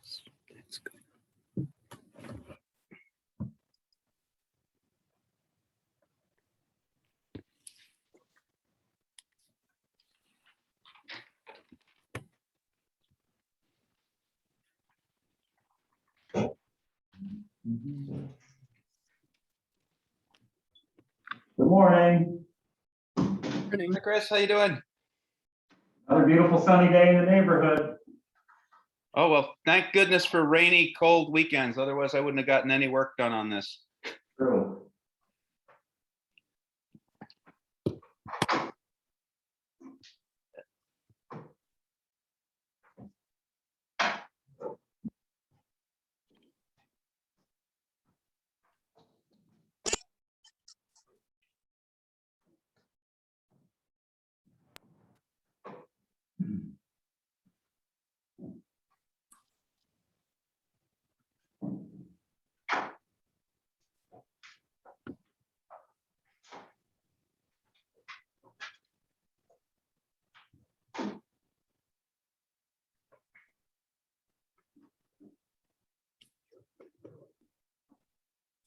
Yes, that's good. Good morning. Morning. Hi, Chris, how you doing? Another beautiful sunny day in the neighborhood. Oh, well, thank goodness for rainy, cold weekends. Otherwise, I wouldn't have gotten any work done on this. True.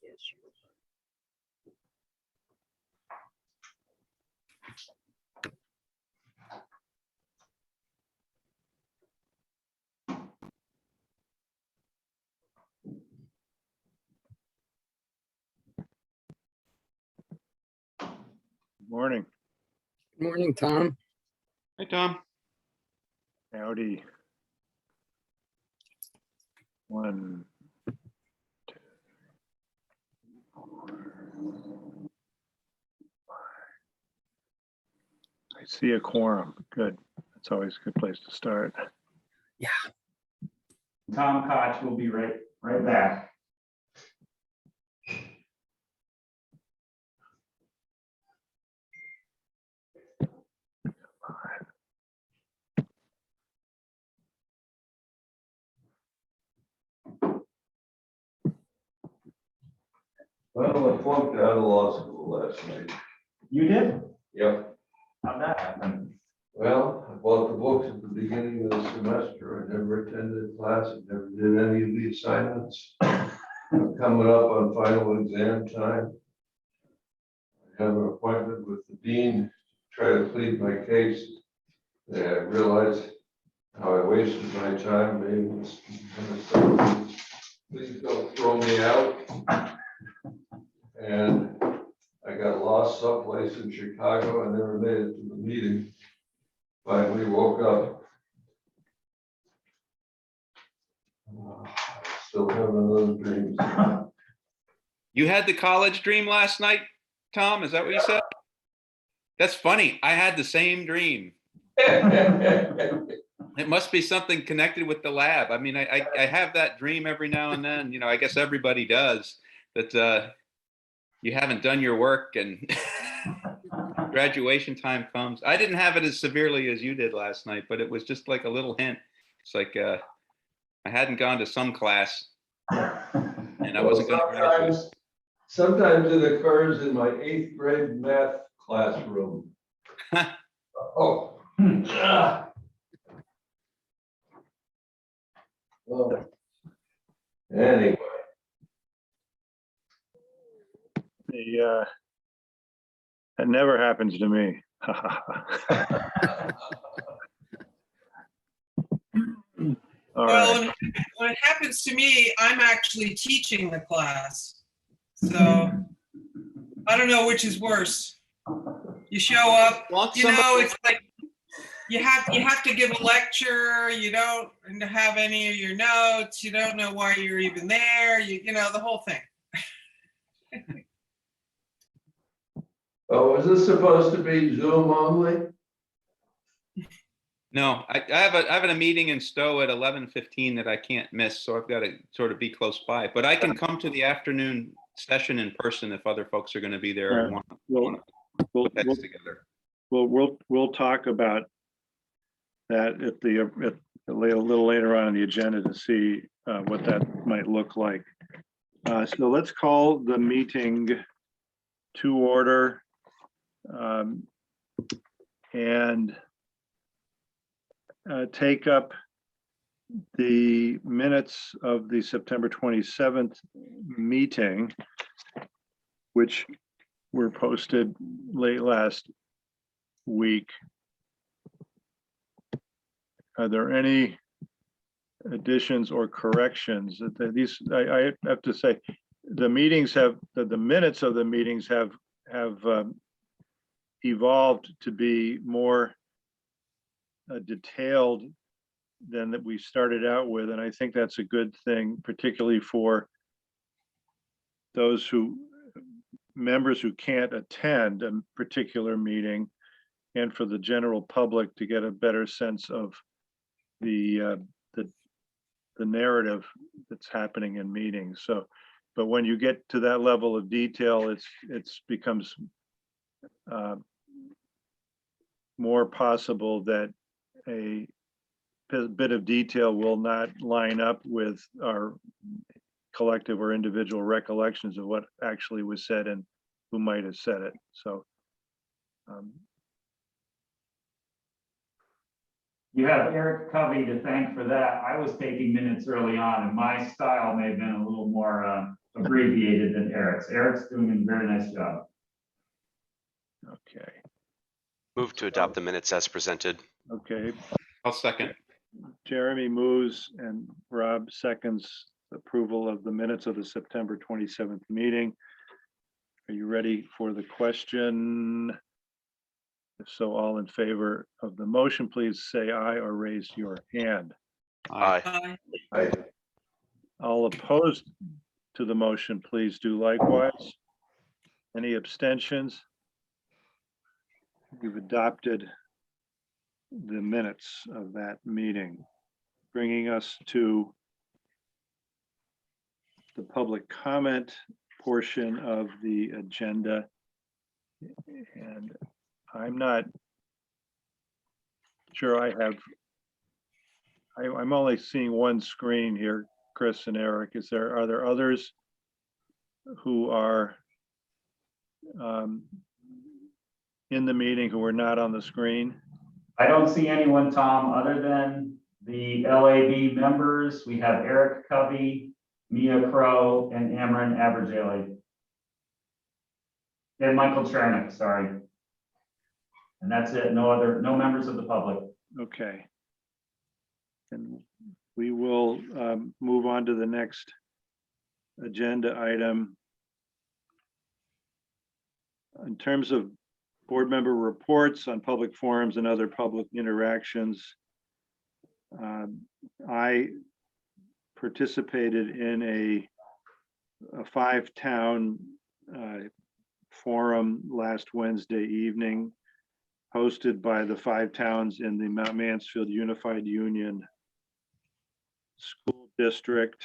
Yes, Morning. Good morning, Tom. Hey, Tom. Howdy. 1, 2, 4, 5. I see a quorum. Good. That's always a good place to start. Tom Koch will be right back. Well, I flunked out of law school last night. You did? Yep. How'd that happen? Well, I bought the books at the beginning of the semester. I never attended class. I never did any of the assignments. I'm coming up on final exam time. I have an appointment with the dean to try to plead my case. And I realized how I wasted my time. Maybe please don't throw me out. And I got lost someplace in Chicago. I never made it to the meeting. Finally woke up. Still having those dreams. You had the college dream last night, Tom? Is that what you said? That's funny. I had the same dream. It must be something connected with the lab. I mean, I have that dream every now and then. You know, I guess everybody does. That you haven't done your work and graduation time comes. I didn't have it as severely as you did last night, but it was just like a little hint. It's like I hadn't gone to some class and I wasn't going to graduate. Sometimes it occurs in my 8th grade math classroom. Oh. Well, anyway. That never happens to me. All Well, right. when it happens to me, I'm actually teaching the class. So I don't know which is worse. You show up, Want you know, somebody- it's like you have to give a lecture, you don't have any of your notes, you don't know why you're even there, you know, the whole thing. Oh, was this supposed to be Zoom only? No, I have a meeting in Stowe at 11:15 that I can't miss, so I've got to sort of be close by. But I can come to the afternoon session in person if other folks are going to be there and want We'll, to we'll, put heads together. we'll talk about that a little later on in the agenda to see what that might look like. So let's call the meeting to order. And take up the minutes of the September 27th meeting, which were posted late last week. Are there any additions or corrections? These, I have to say, the meetings have, the minutes of the meetings have evolved to be more detailed than that we started out with, and I think that's a good thing, particularly for those members who can't attend a particular meeting, and for the general public to get a better sense of the narrative that's happening in meetings. So, but when you get to that level of detail, it's becomes more possible that a bit of detail will not line up with our collective or individual recollections of what actually was said and who might have said it. So You have Eric Covey to thank for that. I was taking minutes early on, and my style may have been a little more abbreviated than Eric's. Eric's doing a very nice job. okay. Move to adopt the minutes as presented. Okay, I'll second. Jeremy moves and Rob seconds approval of the minutes of the September 27th meeting. Are you ready for the question? If so, all in favor of the motion, please say aye or raise your hand. Aye. Aye. All opposed to the motion, please do likewise. Any abstentions? We've adopted the minutes of that meeting, bringing us to the public comment portion of the agenda. And I'm not sure I'm only seeing one screen here, Chris and Eric. Are there others who are in the meeting who are not on the screen? I don't see anyone, Tom, other than the LAB members. We have Eric Covey, Mia Crow, and Amron Abergele. And Michael Chernick, sorry. And that's it. No members of the public. Okay. And we will move on to the next agenda item. In terms of board member reports on public forums and other public interactions, I participated in a 5-town forum last Wednesday evening, hosted by the 5 towns in the Mount Mansfield Unified Union School District,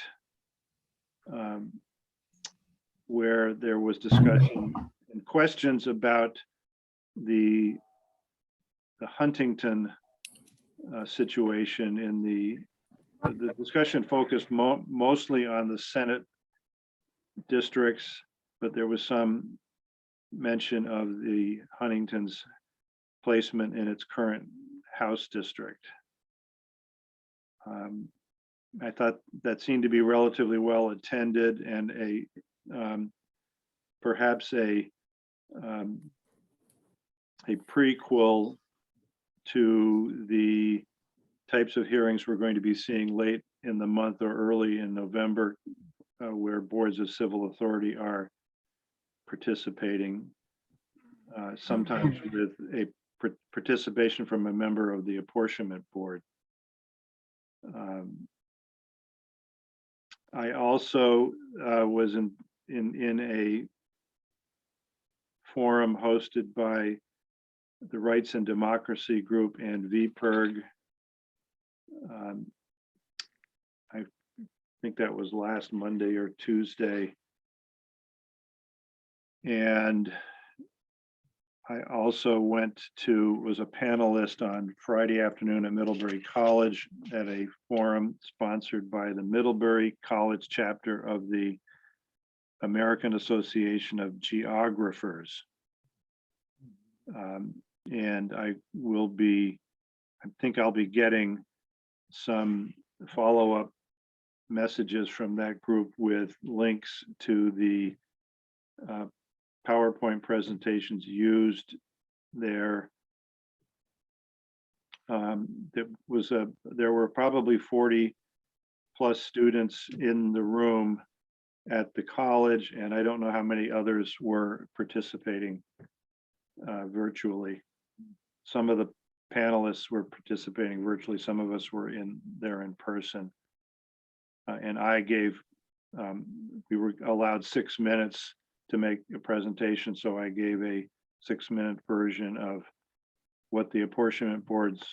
where there was discussion and questions about the Huntington situation. In the discussion focused mostly on the Senate districts, but there was some mention of the Huntington's placement in its current House district. I thought that seemed to be relatively well attended, and perhaps a prequel to the types of hearings we're going to be seeing late in the month or early in November, where boards of civil authority are participating, sometimes with a participation from a member of the Apportionment Board. I also was in a forum hosted by the Rights and Democracy Group and VPIRG. I think that was last Monday or Tuesday. And I also was a panelist on Friday afternoon at Middlebury College at a forum sponsored by the Middlebury College chapter of the American Association of Geographers. And I think I'll be getting some follow-up messages from that group with links to the PowerPoint presentations used there. There were probably 40 plus students in the room at the college, and I don't know how many others were participating virtually. Some of the panelists were participating virtually, some of us were there in person. And I gave, we were allowed 6 minutes to make a presentation, so I gave a 6-minute version of what the apportionment board's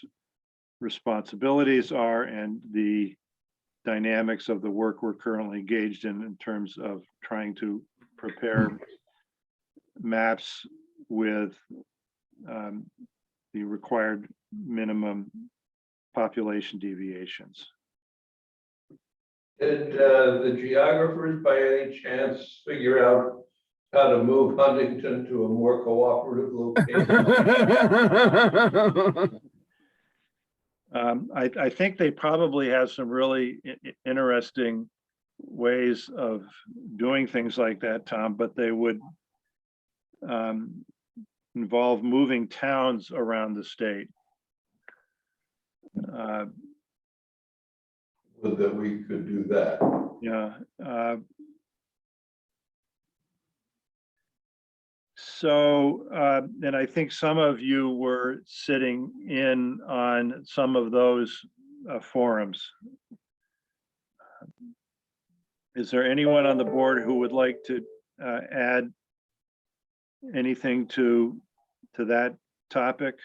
responsibilities are and the dynamics of the work we're currently engaged in terms of trying to prepare maps with the required minimum population deviations. Did the geographers by any chance figure out how to move Huntington to a more cooperative location? I think they probably have some really interesting ways of doing things like that, Tom, but they would involve moving towns around the state. Would that we could do that? Yeah. So, and I think some of you were sitting in on some of those forums. Is there anyone on the board who would like to add anything to that topic?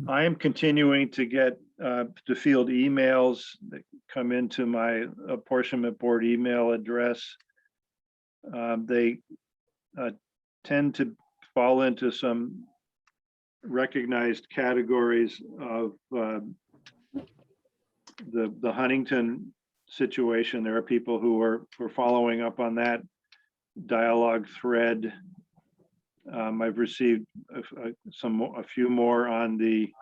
I am continuing to get to field emails that come into my apportionment board email address. They tend to fall into some recognized categories of the Huntington situation. There are people who are following up on that dialogue thread. I've received a few more on the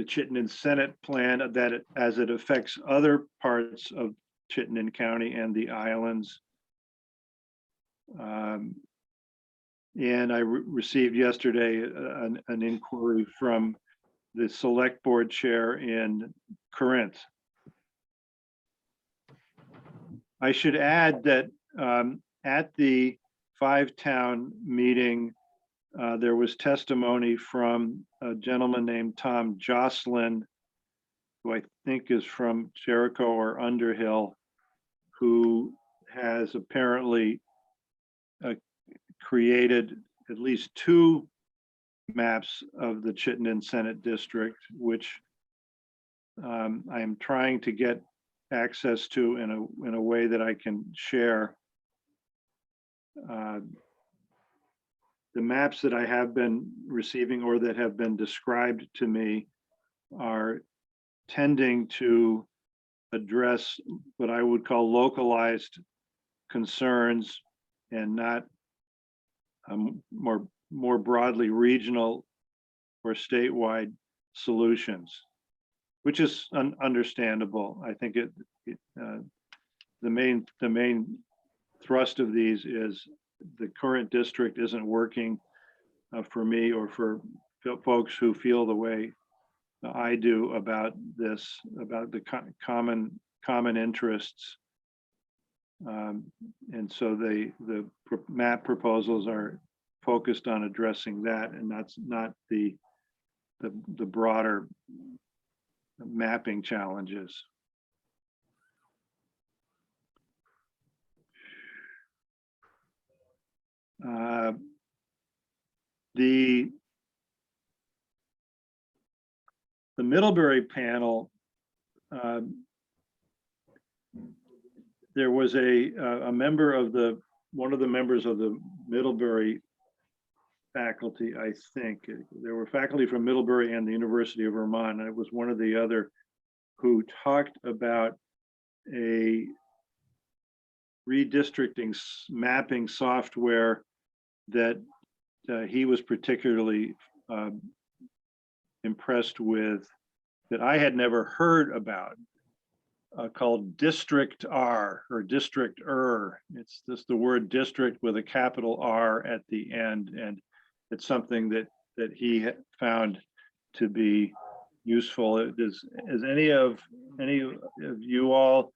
Chittenden Senate plan that as it affects other parts of Chittenden County and the islands. And I received yesterday an inquiry from the select board chair in Corinth. I should add that at the 5-town meeting, there was testimony from a gentleman named Tom Jocelyn, who I think is from Jericho or Underhill, who has apparently created at least 2 maps of the Chittenden Senate District, which I am trying to get access to in a way that I can share. The maps that I have been receiving or that have been described to me are tending to address what I would call localized concerns and not more broadly regional or statewide solutions, which is understandable. I think the main thrust of these is the current district isn't working for me or for folks who feel the way I do about this, about the common interests. And so the map proposals are focused on addressing that, and that's not the broader mapping challenges. The Middlebury panel, there was a member of one of the members of the Middlebury faculty, I think. There were faculty from Middlebury and the University of Vermont, and it was one of the other who talked about a redistricting mapping software that he was particularly impressed with, that I had never heard about, called District R or District It's just the word district with a capital R at the end, and it's something that he found to be useful. Has any of you all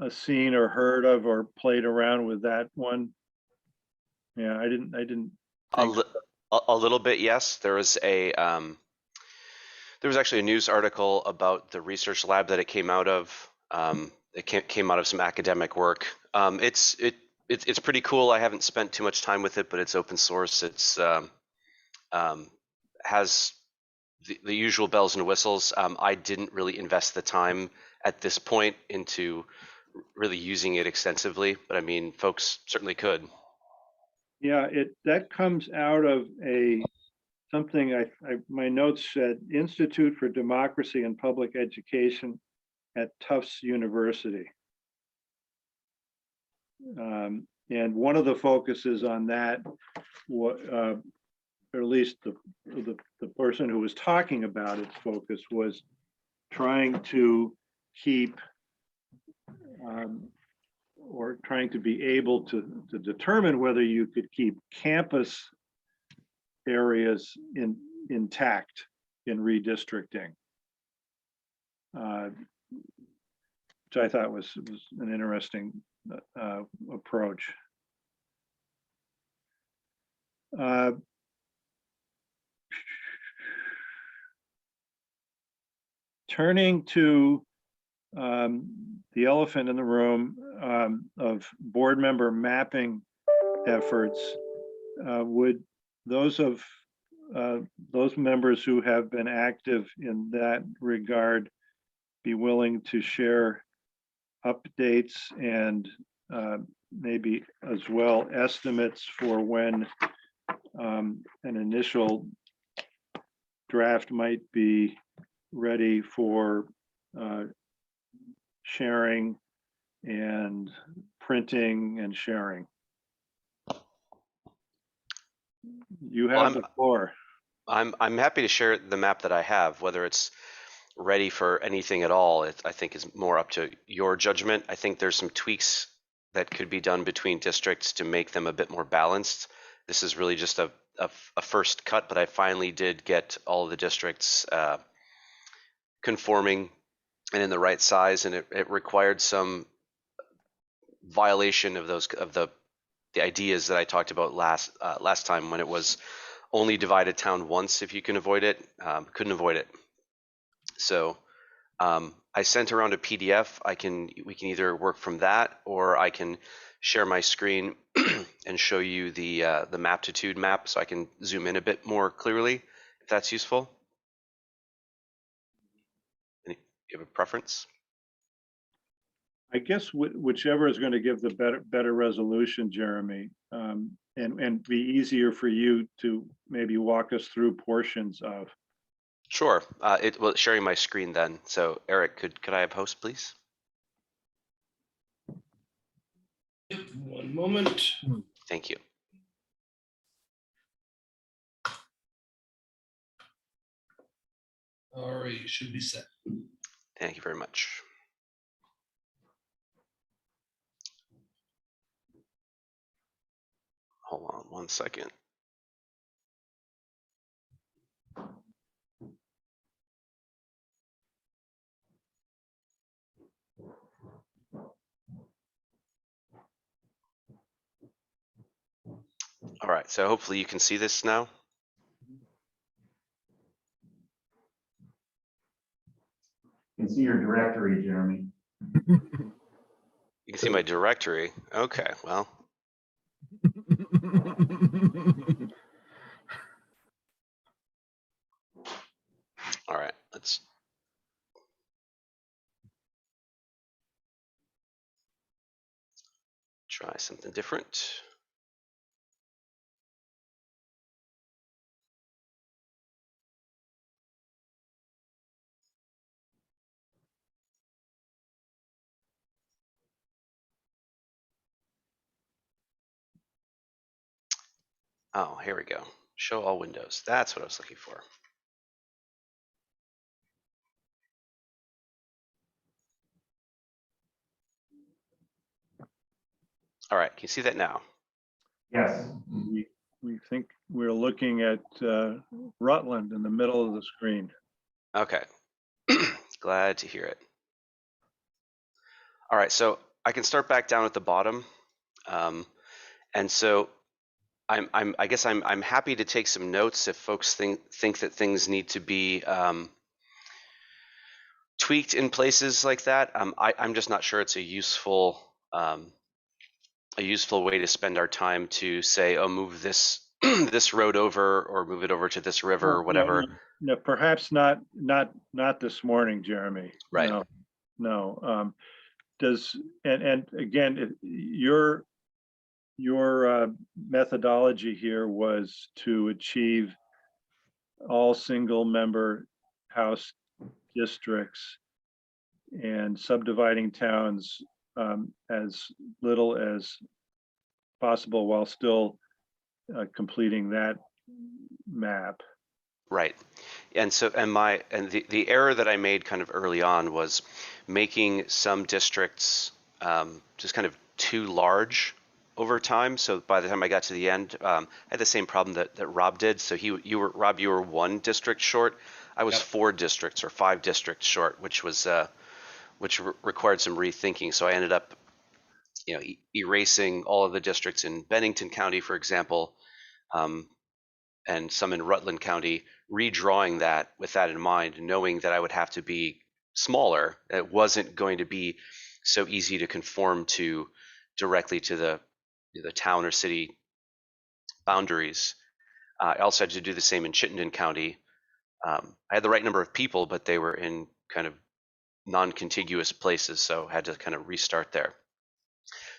seen or heard of or played around with that one? Yeah, I didn't A, think li- a little bit, yes. There was actually a news article about the research lab that it came out of. It came out of some academic work. It's pretty cool. I haven't spent too much time with it, but it's open source. It's has the usual bells and whistles. I didn't really invest the time at this point into really using it extensively, but I mean, folks certainly could. Yeah, that comes out of something my notes said, Institute for Democracy and Public Education at Tufts University. And one of the focuses on that, or at least the person who was talking about its focus, was trying to keep or trying to be able to determine whether you could keep campus areas intact in redistricting, which I thought was an interesting approach. Turning to the elephant in the room of board member mapping efforts, would those members who have been active in that regard be willing to share updates and maybe as well estimates for when an initial draft might be ready for sharing and printing and sharing? You have the floor. I'm happy to share the map that I have, whether it's ready for anything at all. I think is more up to your judgment. I think there's some tweaks that could be done between districts to make them a bit more balanced. This is really just a first cut, but I finally did get all of the districts conforming and in the right size, and it required some violation of the ideas that I talked about last time, when it was only divide a town once if you can avoid it. Couldn't avoid it. So I sent around a PDF. We can either work from that, or I can share my screen and show you the maptitude map, so I can zoom in a bit more clearly, if that's useful. You have a preference? I guess whichever is going to give the better resolution, Jeremy, and be easier for you to maybe walk us through portions of. Sure. Well, sharing my screen then. So Eric, could I have host, please? One moment. Thank you. All right, you should be set. Thank you very much. Hold on one second. All right, so hopefully you can see this now. You can see your directory, Jeremy. You can see my directory. Okay, well. All right, let's try something different. Oh, here we go. Show all windows. That's what I was looking for. All right, can you see that now? Yes. We think we're looking at Rutland in the middle of the screen. Okay. Glad to hear it. All right, so I can start back down at the bottom. And so I guess I'm happy to take some notes if folks think that things need to be tweaked in places like that. I'm just not sure it's a useful way to spend our time to say, oh, move this this road over or move it over to this river or whatever. No, perhaps not this morning, Jeremy. Right. No. And again, your methodology here was to achieve all single member house districts and subdividing towns as little as possible while still completing that map. Right. And so the error that I made kind of early on was making some districts just kind of too large over time. So by the time I got to the end, I had the same problem that Rob did. So Rob, you were one district short. I was Yep. 4 districts or 5 districts short, which required some rethinking. So I ended up, erasing all of the districts in Bennington County, for example, and some in Rutland County, redrawing that with that in mind, knowing that I would have to be smaller. It wasn't going to be so easy to conform to directly to the town or city boundaries. I also had to do the same in Chittenden County. I had the right number of people, but they were in kind of non-contiguous places, so I had to kind of restart there.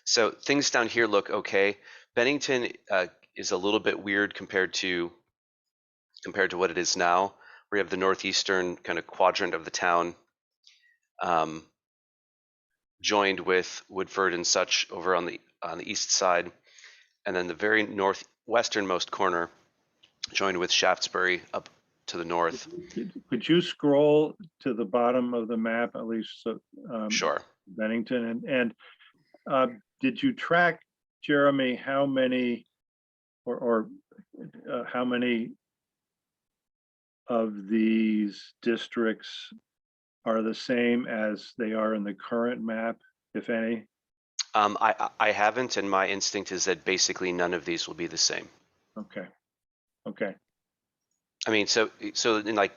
So things down here look okay. Bennington is a little bit weird compared to what it is now. We have the northeastern kind of quadrant of the town, joined with Woodford and such over on the east side, and then the very northwesternmost corner joined with Shaftesbury up to the north. Could you scroll to the bottom of the map, at least Sure. Bennington, and did you track, Jeremy, how many or how many of these districts are the same as they are in the current map, if any? I haven't, and my instinct is that basically none of these will be the same. Okay. I mean, so in like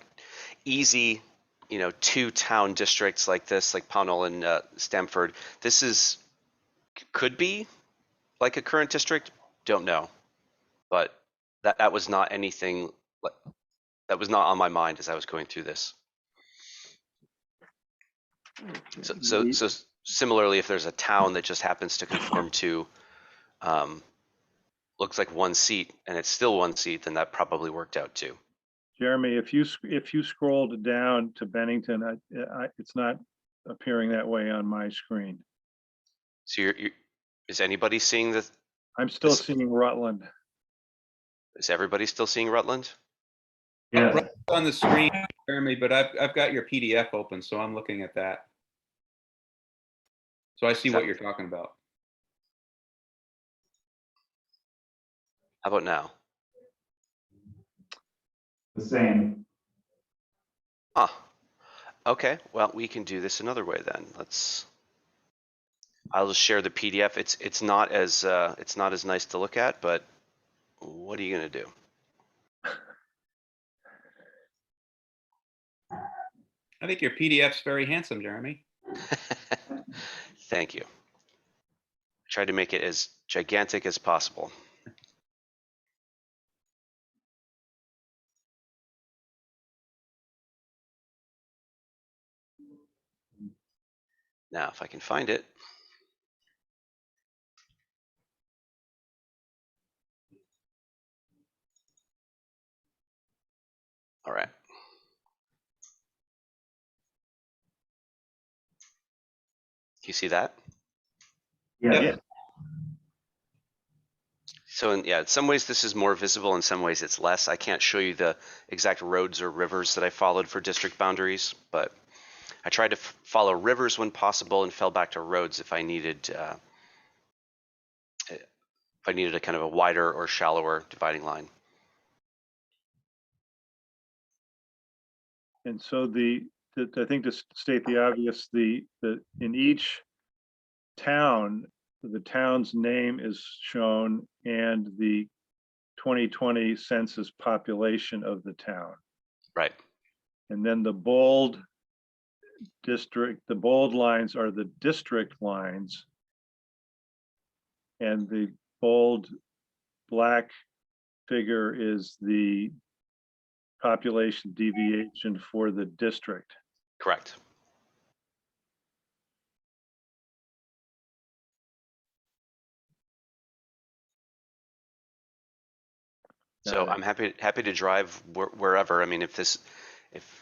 easy, 2 town districts like this, like Pownell and Stamford, this could be like a current district. Don't know, but that was not anything that was not on my mind as I was going through this. So similarly, if there's a town that just happens to conform to looks like 1 seat and it's still 1 seat, then that probably worked out too. Jeremy, if you scrolled down to Bennington, it's not appearing that way on my screen. So is anybody seeing this? I'm still seeing Rutland. Is everybody still seeing Rutland? Yes. Right on the screen, Jeremy, but I've got your PDF open, so I'm looking at that. So I see what you're talking about. How about now? The same. Huh. Okay, well, we can do this another way then. I'll just share the PDF. It's not as nice to look at, but what are you gonna do? I think your PDF's very handsome, Jeremy. Thank you. I tried to make it as gigantic as possible. Now, if I can find it. All right. You see that? Yes. Yeah. So yeah, in some ways this is more visible, in some ways it's less. I can't show you the exact roads or rivers that I followed for district boundaries, but I tried to follow rivers when possible and fell back to roads if I needed a kind of a wider or shallower dividing line. And so I think to state the obvious, in each town, the town's name is shown and the 2020 census population of the town. Right. And then the bold lines are the district lines. And the bold black figure is the population deviation for the district. Correct. So I'm happy to drive wherever. I mean, if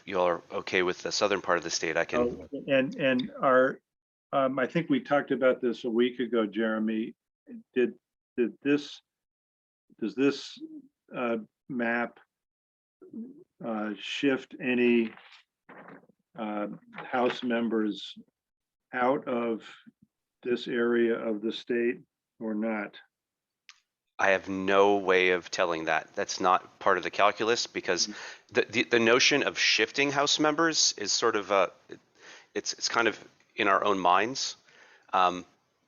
you all are okay with the southern part of the state, I can. And I think we talked about this a week ago, Jeremy. Does this map shift any House members out of this area of the state or not? I have no way of telling that. That's not part of the calculus, because the notion of shifting House members is sort of it's kind of in our own minds.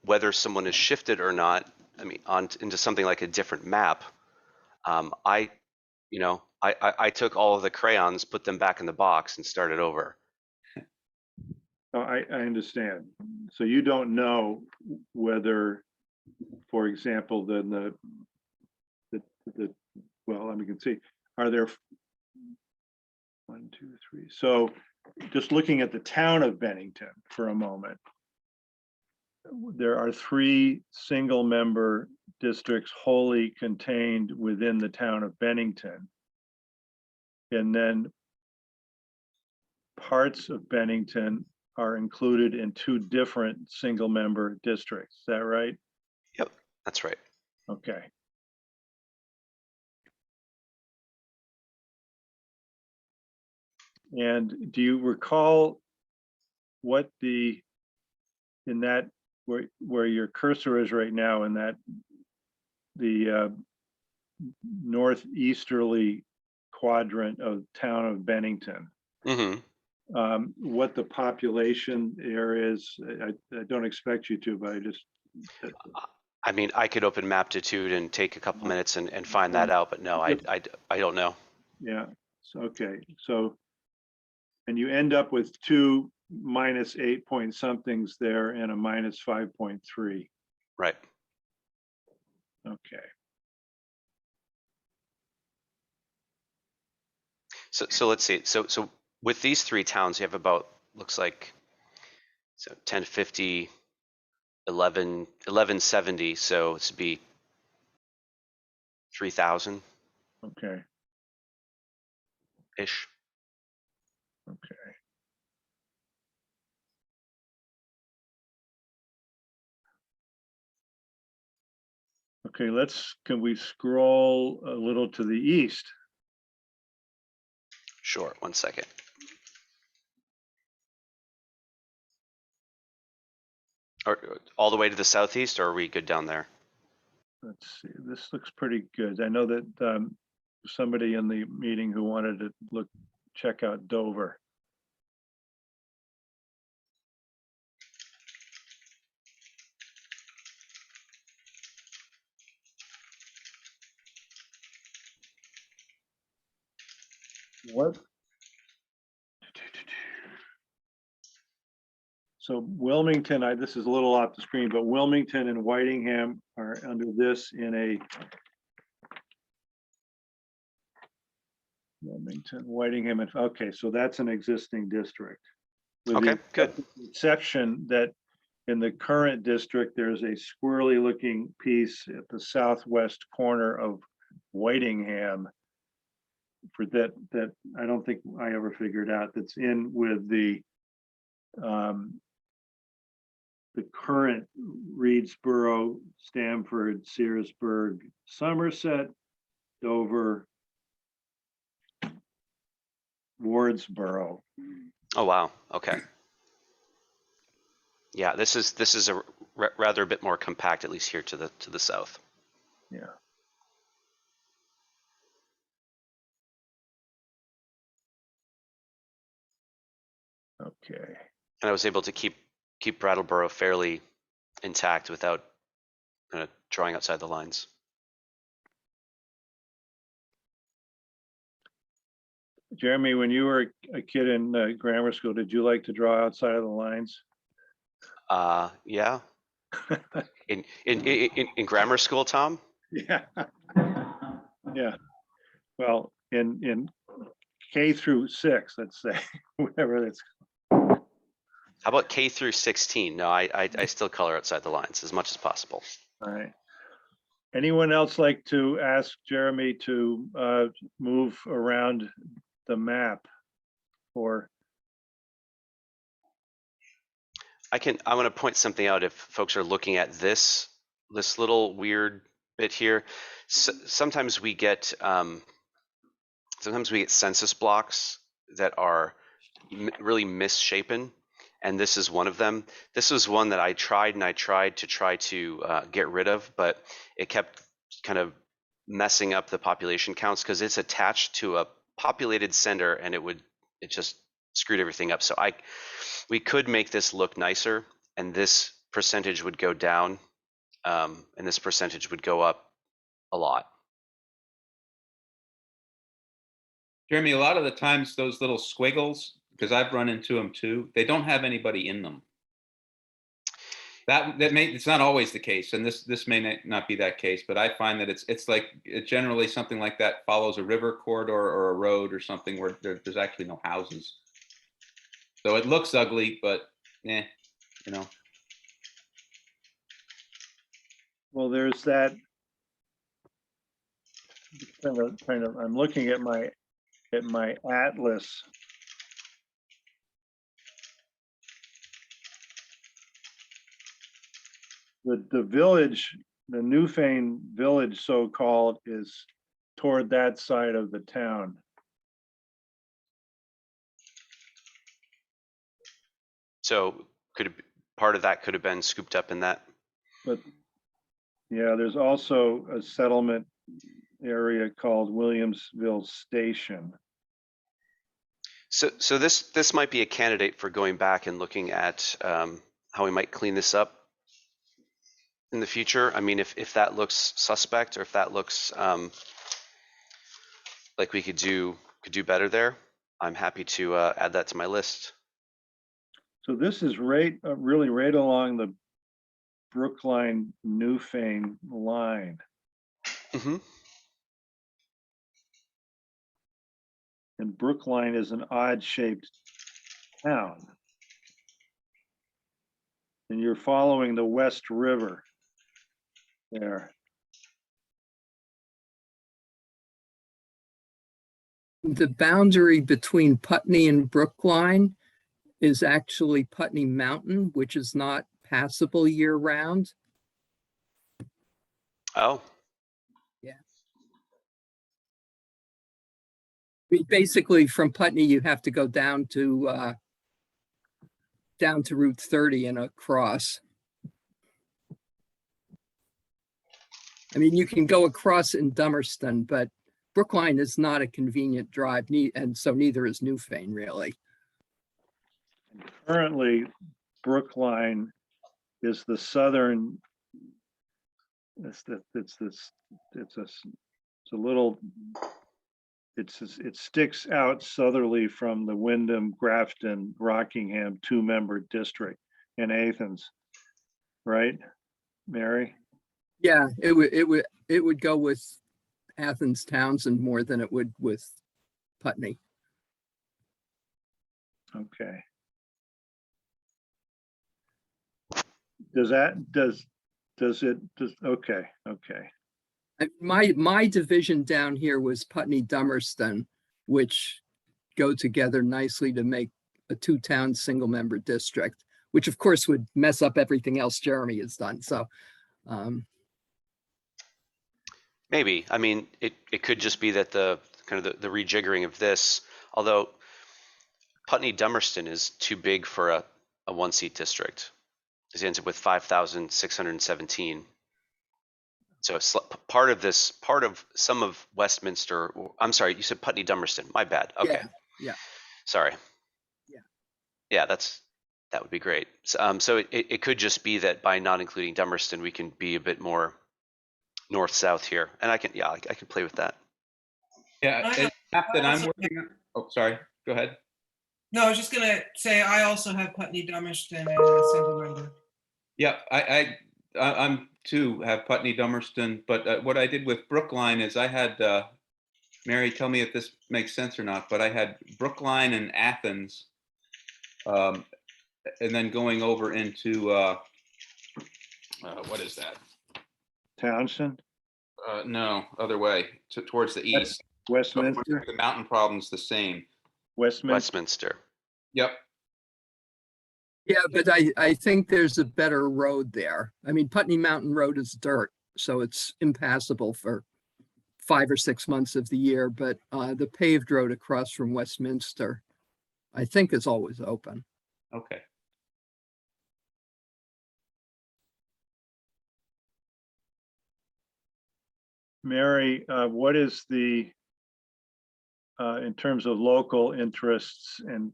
Whether someone is shifted or not, I mean, into something like a different map. I took all of the crayons, put them back in the box, and started over. Oh, I understand. So you don't know whether, for example, then well, we can see, are there 1, 2, 3? So just looking at the town of Bennington for a moment, there are 3 single member districts wholly contained within the town of Bennington. And then parts of Bennington are included in 2 different single member districts. Is that right? Yep, that's right. Okay. And do you recall what in that, where your cursor is right now, in that the northeasterly quadrant of town of Bennington, what the population there is? I don't expect you to, but I just. I mean, I could open Maptitude and take a couple minutes and find that out, but no, I don't know. Yeah. So, okay. So, and you end up with 2 -8 point somethings there and a -5.3. Right. Okay. So let's see. So with these 3 towns, you have about, looks like, so 1050, 1170. So it's be 3,000 Okay. ish. Okay. Okay, can we scroll a little to the east? Sure. 1 second. Or all the way to the southeast, or are we good down there? Let's see, this looks pretty good. I know that somebody in the meeting who wanted to check out Dover. What? So Wilmington, this is a little off the screen, but Wilmington and Whitingham are under this in a Wilmington, Whitingham, okay, so that's an existing district. With Okay, good. Exception that in the current district, there's a squirrely looking piece at the southwest corner of Whitingham for that I don't think I ever figured out, that's in with the the current Reedsboro, Stamford, Searsburg, Somerset, Dover, Wardsboro. Oh, wow. Okay. Yeah, this is a rather a bit more compact, at least here to the south. Yeah. Okay. And I was able to keep Brattleboro fairly intact without kind of drawing outside the lines. Jeremy, when you were a kid in grammar school, did you like to draw outside of the lines? Yeah. In grammar school, Tom? Yeah. Yeah. Well, in K through 6, let's say, whatever that's. How about K through 16? No, I still color outside the lines as much as possible. All right. Anyone else like to ask Jeremy to move around the map? Or I want to point something out if folks are looking at this little weird bit here. Sometimes we get census blocks that are really misshapen, and this is one of them. This was one that I tried to get rid of, but it kept kind of messing up the population counts because it's attached to a populated center, and it just screwed everything up. So we could make this look nicer, and this percentage would go down, and this percentage would go up a lot. Jeremy, a lot of the times those little squiggles, because I've run into them too, they don't have anybody in them. It's not always the case, and this may not be that case, but I find that it's like generally something like that follows a river corridor or a road or something where there's actually no houses. So it looks ugly, but you know. well, there's that kind of I'm looking at my atlas. The village, the Newfane village, so-called, is toward that side of the town. So part of that could have been scooped up in that. But yeah, there's also a settlement area called Williamsville Station. So this might be a candidate for going back and looking at how we might clean this up in the future. I mean, if that looks suspect, or if that looks like we could do better there, I'm happy to add that to my list. So this is really right along the Brookline Newfane line. Mm-hmm. And Brookline is an odd shaped town. And you're following the West River there. The boundary between Putney and Brookline is actually Putney Mountain, which is not passable year round. Oh, Basically, from Putney, you have to go down to Route 30 and across. I mean, you can go across in Dummerston, but Brookline is not a convenient drive, and so neither is Newfane, really. Currently, Brookline is the southern. It sticks out southerly from the Wyndham, Grafton, Rockingham 2-member district in Athens, right, Mary? Yeah, it would go with Athens Townsend more than it would with Putney. Okay. Okay. My division down here was Putney Dummerston, which go together nicely to make a 2-town single-member district. which of course would mess up everything else Jeremy has done. So, Maybe. I mean, it could just be that the kind of the rejiggering of this, although Putney Dummerston is too big for a one-seat district. It ends up with 5,617. So part of some of Westminster, I'm sorry, you said Putney Dummerston. My bad. Okay. yeah. Sorry. Yeah. Yeah, that would be great. So it could just be that by not including Dummerston, we can be a bit more north-south here. And I can play with that. Yeah, I a have- map that I I'm also- working on. Oh, sorry. Go ahead. No, I was just gonna say, I also have Putney Dummerston as a single member. Yeah, I'm too have Putney Dummerston, but what I did with Brookline is I had Mary, tell me if this makes sense or not, but I had Brookline and Athens, and then going over into what is that? Townsend, No, other way towards the east. Westminster, The mountain problem's the same. Westminster. Westminster. Yep. Yeah, but I think there's a better road there. I mean, Putney Mountain Road is dirt, so it's impassable for 5 or 6 months of the year. But the paved road across from Westminster, I think, is always open. Okay. Mary, what is the, in terms of local interests and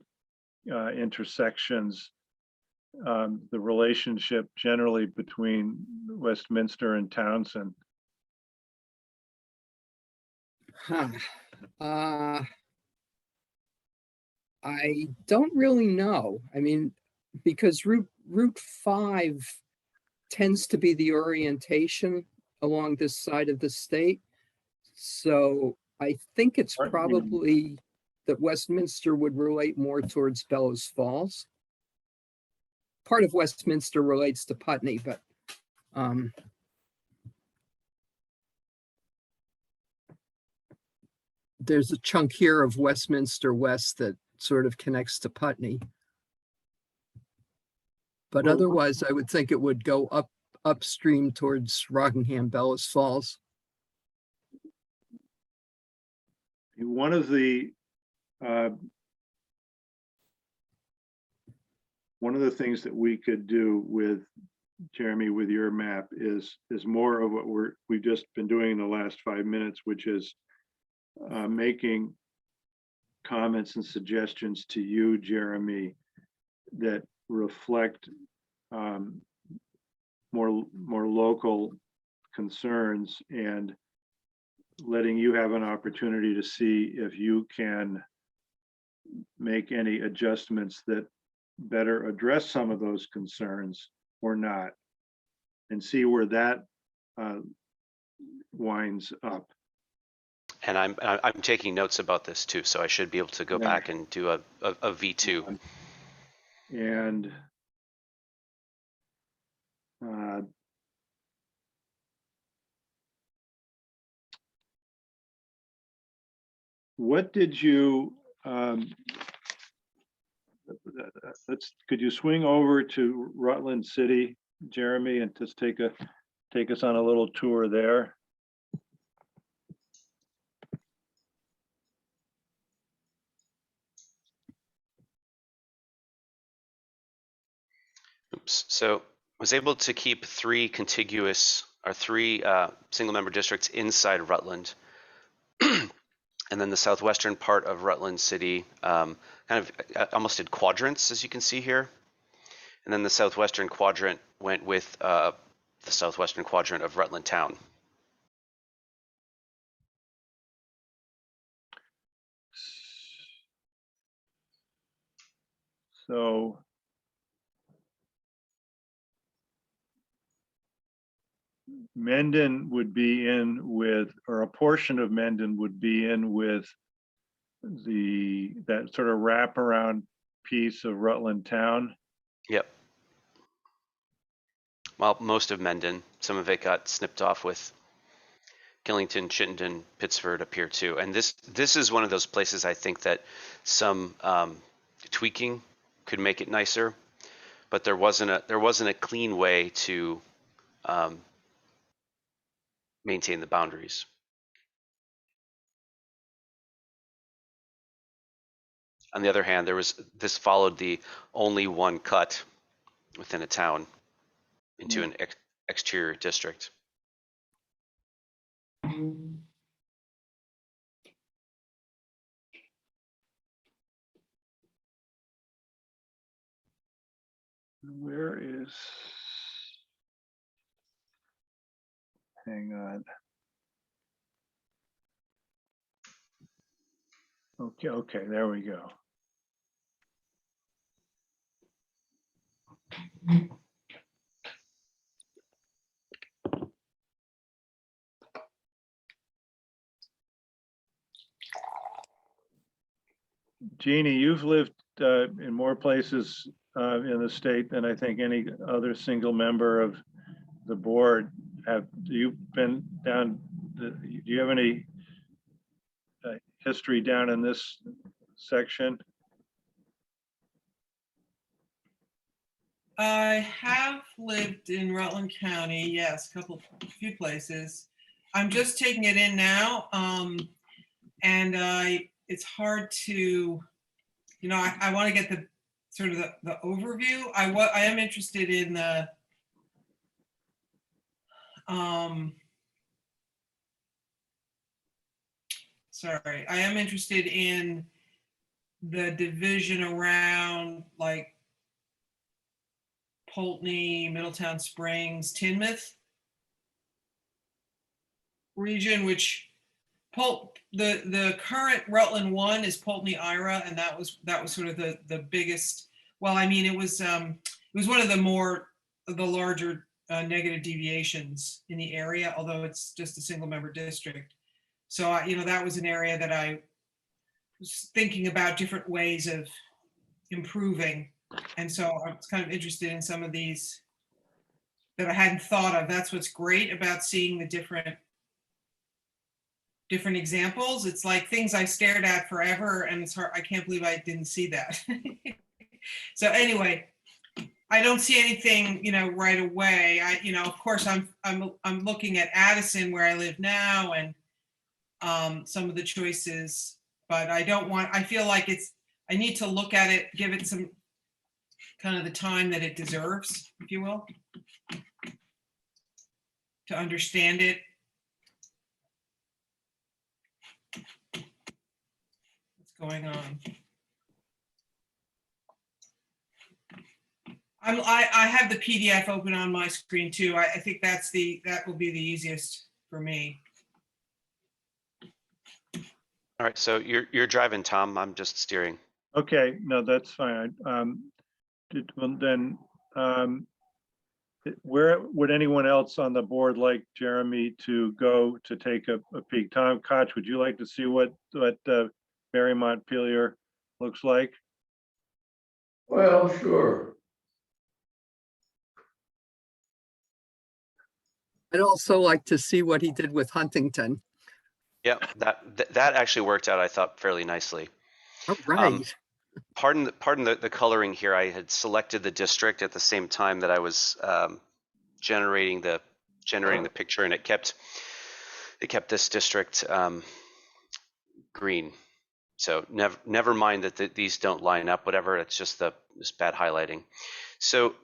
intersections, the relationship generally between Westminster and Townsend? Huh. I don't really know. I mean, because Route 5 tends to be the orientation along this side of the state. So I think it's probably that Westminster would relate more towards Bellows Falls. Part of Westminster relates to Putney, but there's a chunk here of Westminster West that sort of connects to Putney. But Well, otherwise, I would think it would go upstream towards Rockingham, Bellows Falls. One of the things that we could do with Jeremy, with your map, is more of what we've just been doing in the last 5 minutes, which is making comments and suggestions to you, Jeremy, that reflect more local concerns, and letting you have an opportunity to see if you can make any adjustments that better address some of those concerns or not, and see where that winds up. And I'm taking notes about this too, so I should be able to go back and do a V2. And what did you could you swing over to Rutland City, Jeremy, and just take us on a little tour there? Oops. So I was able to keep three single member districts inside Rutland. And then the southwestern part of Rutland City kind of almost did quadrants, as you can see here. And then the southwestern quadrant went with the southwestern quadrant of Rutland Town. So Mendon would be in with, or a portion of Mendon would be in with that sort of wraparound piece of Rutland Town. Yep. Well, most of Mendon, some of it got snipped off with Killington, Chittenden, Pittsford up here too. And this is one of those places I think that some tweaking could make it nicer. but there wasn't a clean way to maintain the boundaries. On the other hand, this followed the only one cut within a town into an exterior district. Where is? Hang on. Okay, there we go. Jeannie, you've lived in more places in the state than I think any other single member of the board. Have you been down? Do you have any history down in this section? I have lived in Rutland County, yes, a few places. I'm just taking it in now, and it's hard to, I want to get the sort of the overview. I am interested in the I am interested in the division around like Poultney, Middletown Springs, Tinmouth region, which the current Rutland 1 is Poultney Ira, and that was sort of the biggest. Well, I mean, it was one of the larger negative deviations in the area, although it's just a single member district. So that was an area that I was thinking about different ways of improving. And so I was kind of interested in some of these that I hadn't thought of. That's what's great about seeing the different examples. It's like things I stared at forever, and it's hard. I can't believe I didn't see that. So anyway, I don't see anything, right away. Of course, I'm looking at Addison, where I live now, and some of the choices, but I feel like I need to look at it, give it some kind of the time that it deserves, if you will, to understand it. What's going on? I have the PDF open on my screen too. I think that will be the easiest for me. All right, so you're driving, Tom. I'm just steering. Okay, no, that's fine. Where would anyone else on the board like Jeremy to go to take a peek? Tom Koch, would you like to see what Barry Montpelier looks like? Well, sure. I'd also like to see what he did with Huntington. Yeah, that actually worked out, I thought, fairly nicely. All right. Pardon the coloring here. I had selected the district at the same time that I was generating the picture, and it kept this district green. So never mind that these don't line up. Whatever. It's just this bad highlighting. So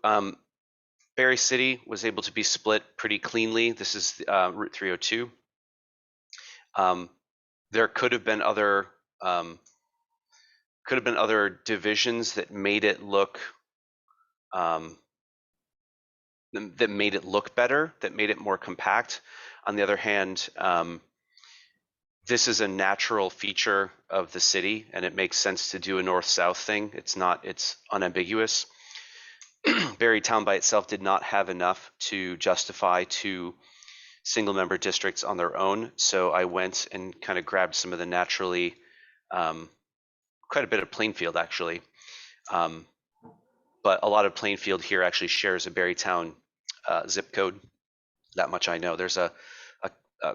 Berry City was able to be split pretty cleanly. This is Route 302. There could have been other divisions that made it look better, that made it more compact. On the other hand, this is a natural feature of the city, and it makes sense to do a north-south thing. It's unambiguous. Barry Town by itself did not have enough to justify two single member districts on their own. So I went and kind of grabbed some of the naturally, quite a bit of Plainfield actually. But a lot of Plainfield here actually shares a Barry Town zip code. That much I know. There's a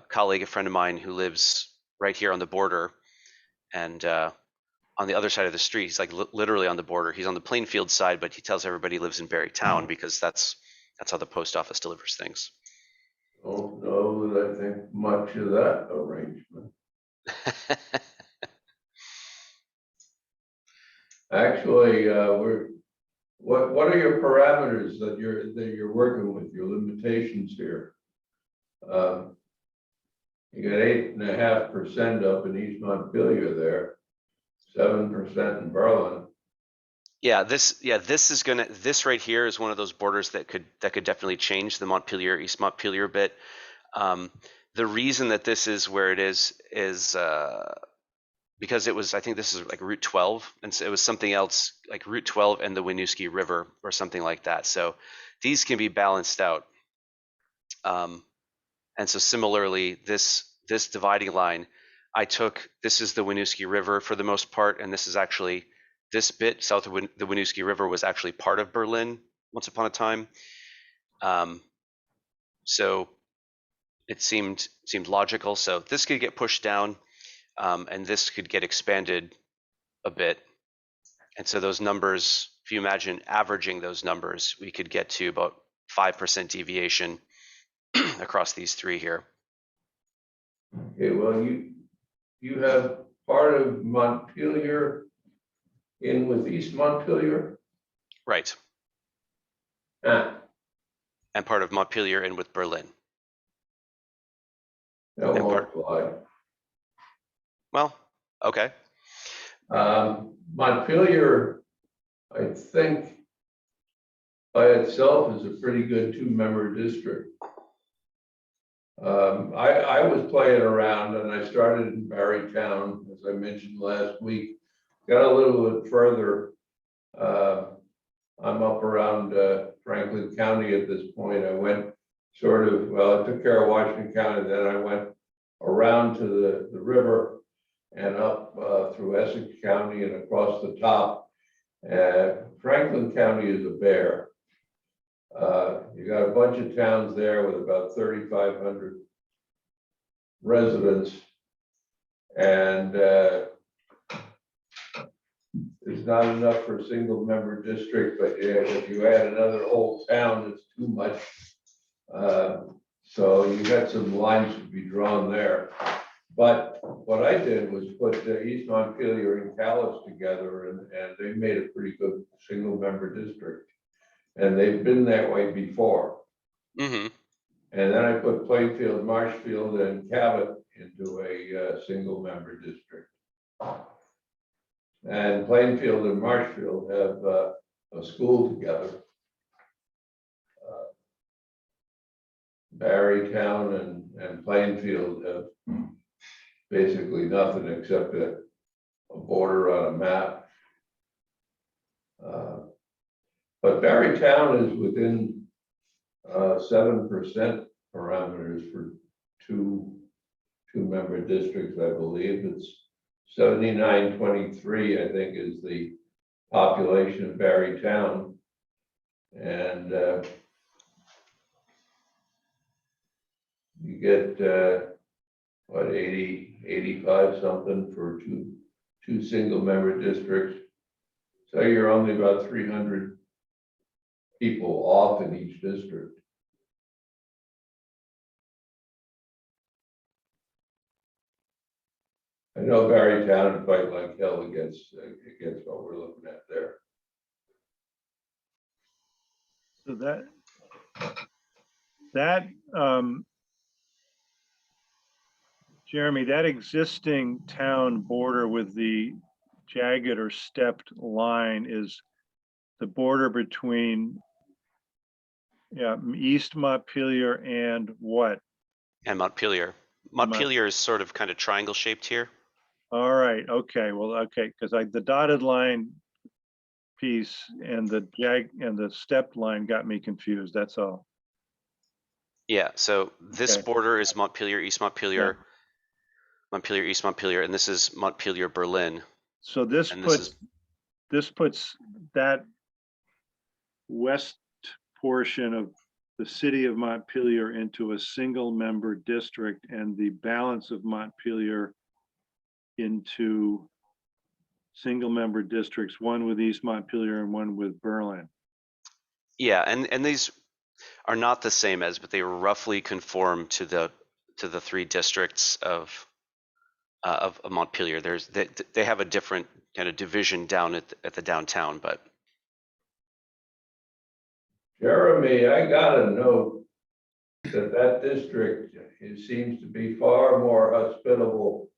colleague, a friend of mine who lives right here on the border, and on the other side of the street. He's like literally on the border. He's on the Plainfield side, but he tells everybody he lives in Barrytown because that's how the post office delivers things. Don't know that I think much of that arrangement. Actually, what are your parameters that you're working with, your limitations here? You got 8.5% up in East Montpelier there, 7% in Berlin. This right here is one of those borders that could definitely change the Montpelier, East Montpelier bit. The reason that this is where it is because it was, I think this is like Route 12, and so it was something else like Route 12 and the Winooski River or something like that. So these can be balanced out. And so similarly, this dividing line, this is the Winooski River for the most part, and this is actually, this bit south of the Winooski River was actually part of Berlin once upon a time. So it seemed logical. So this could get pushed down, and this could get expanded a bit. And so those numbers, if you imagine averaging those numbers, we could get to about 5% deviation across these three here. Okay, well, you have part of Montpelier in with East Montpelier? Right. Ah, And part of Montpelier in with Berlin. that And won't fly. Well, okay. Montpelier, I think by itself is a pretty good 2-member district. I was playing around and I started in Barrytown, as I mentioned last week, got a little bit further. I'm up around Franklin County at this point. I went I took care of Washington County, then I went around to the river and up through Essex County and across the top. Franklin County is a bear. You got a bunch of towns there with about 3,500 residents, and there's not enough for a single member district, but if you add another whole town, it's too much. So you got some lines to be drawn there. But what I did was put East Montpelier and Calais together, and they made a pretty good single member district. And they've been that way before. Mm-hmm. And then I put Plainfield, Marshfield, and Cabot into a single member district. And Plainfield and Marshfield have a school together. Barrytown and Plainfield have basically nothing except a border on a map. But Barrytown is within 7% parameters for two-member districts, I believe. It's 7923, I think, is the population of Barrytown. And you get what, 85 something for two single-member districts. So you're only about 300 people off in each district. I know Barrytown would fight like hell against what we're looking at there. So that Jeremy, that existing town border with the jagged or stepped line is the border between East Montpelier and what? And Montpelier. Montpelier is sort of kind of triangle shaped here. All right, okay, well, okay, because the dotted line piece and the stepped line got me confused, that's all. Yeah, so this Okay. border is Montpelier, East Montpelier, Montpelier, East Montpelier, and this is Montpelier, Berlin. So this And puts that west portion of the city of Montpelier into a single member district and the balance of Montpelier into single-member districts, one with East Montpelier and one with Berlin. Yeah, and these are not the same as, but they roughly conform to the three districts of Montpelier. They have a different kind of division down at the downtown, but Jeremy, I gotta note that district, it seems to be far more hospitable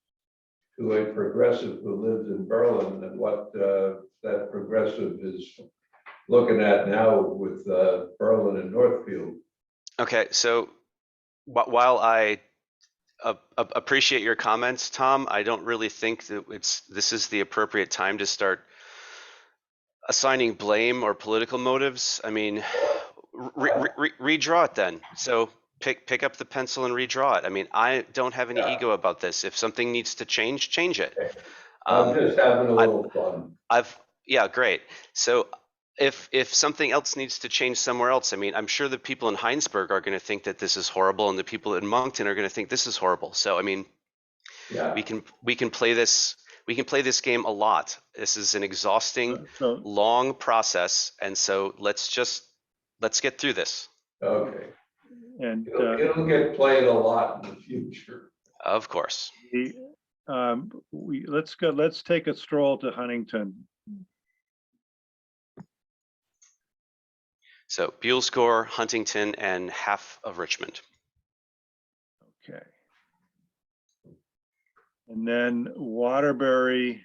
to a progressive who lives in Berlin than what that progressive is looking at now with Berlin and Northfield. okay. So while I appreciate your comments, Tom, I don't really think that this is the appropriate time to start assigning blame or political motives. I mean, redraw it then. So pick up the pencil and redraw it. I mean, I don't have any ego about this. If something needs to change it. I'm just having a little fun. Yeah, great. So if something else needs to change somewhere else, I mean, I'm sure the people in Heinsberg are going to think that this is horrible, and the people in Moncton are going to think this is horrible. So I mean, Yeah. we can play this game a lot. This is an exhausting, So, long process, and so let's get through this. Okay. and It'll get played a lot in the future. Of course. let's take a stroll to Huntington. So Buell's Gore, Huntington, and half of Richmond. Okay. And then Waterbury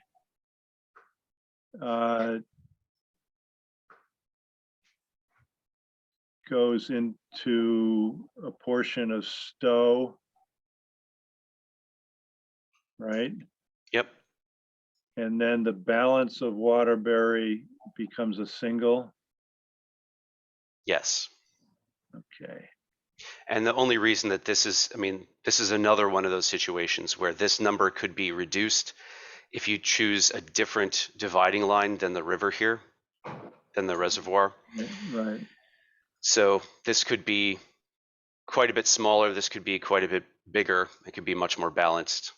goes into a portion of Stowe, right? Yep. And then the balance of Waterbury becomes a single. Yes. Okay. And the only reason that this is another one of those situations where this number could be reduced if you choose a different dividing line than the river here, than the reservoir. Right. So this could be quite a bit smaller. This could be quite a bit bigger. It could be much more balanced.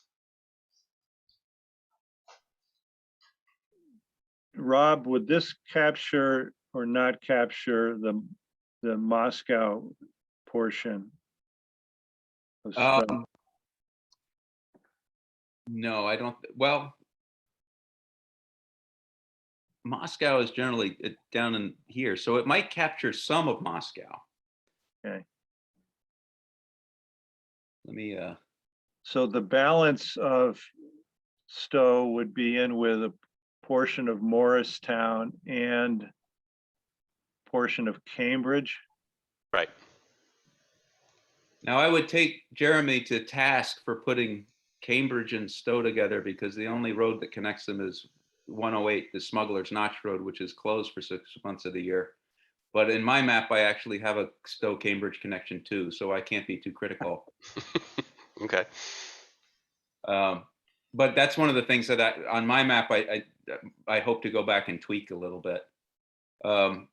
Rob, would this capture or not capture the Moscow portion of Stowe? No, I don't. Well, Moscow is generally down in here, so it might capture some of Moscow. Okay. Let me, So the balance of Stowe would be in with a portion of Morristown and portion of Cambridge. Right. now I would take Jeremy to task for putting Cambridge and Stowe together because the only road that connects them is 108, the Smuggler's Notch Road, which is closed for 6 months of the year. But in my map, I actually have a Stowe Cambridge connection too, so I can't be too critical. Okay. But that's one of the things that on my map, I hope to go back and tweak a little bit. I'll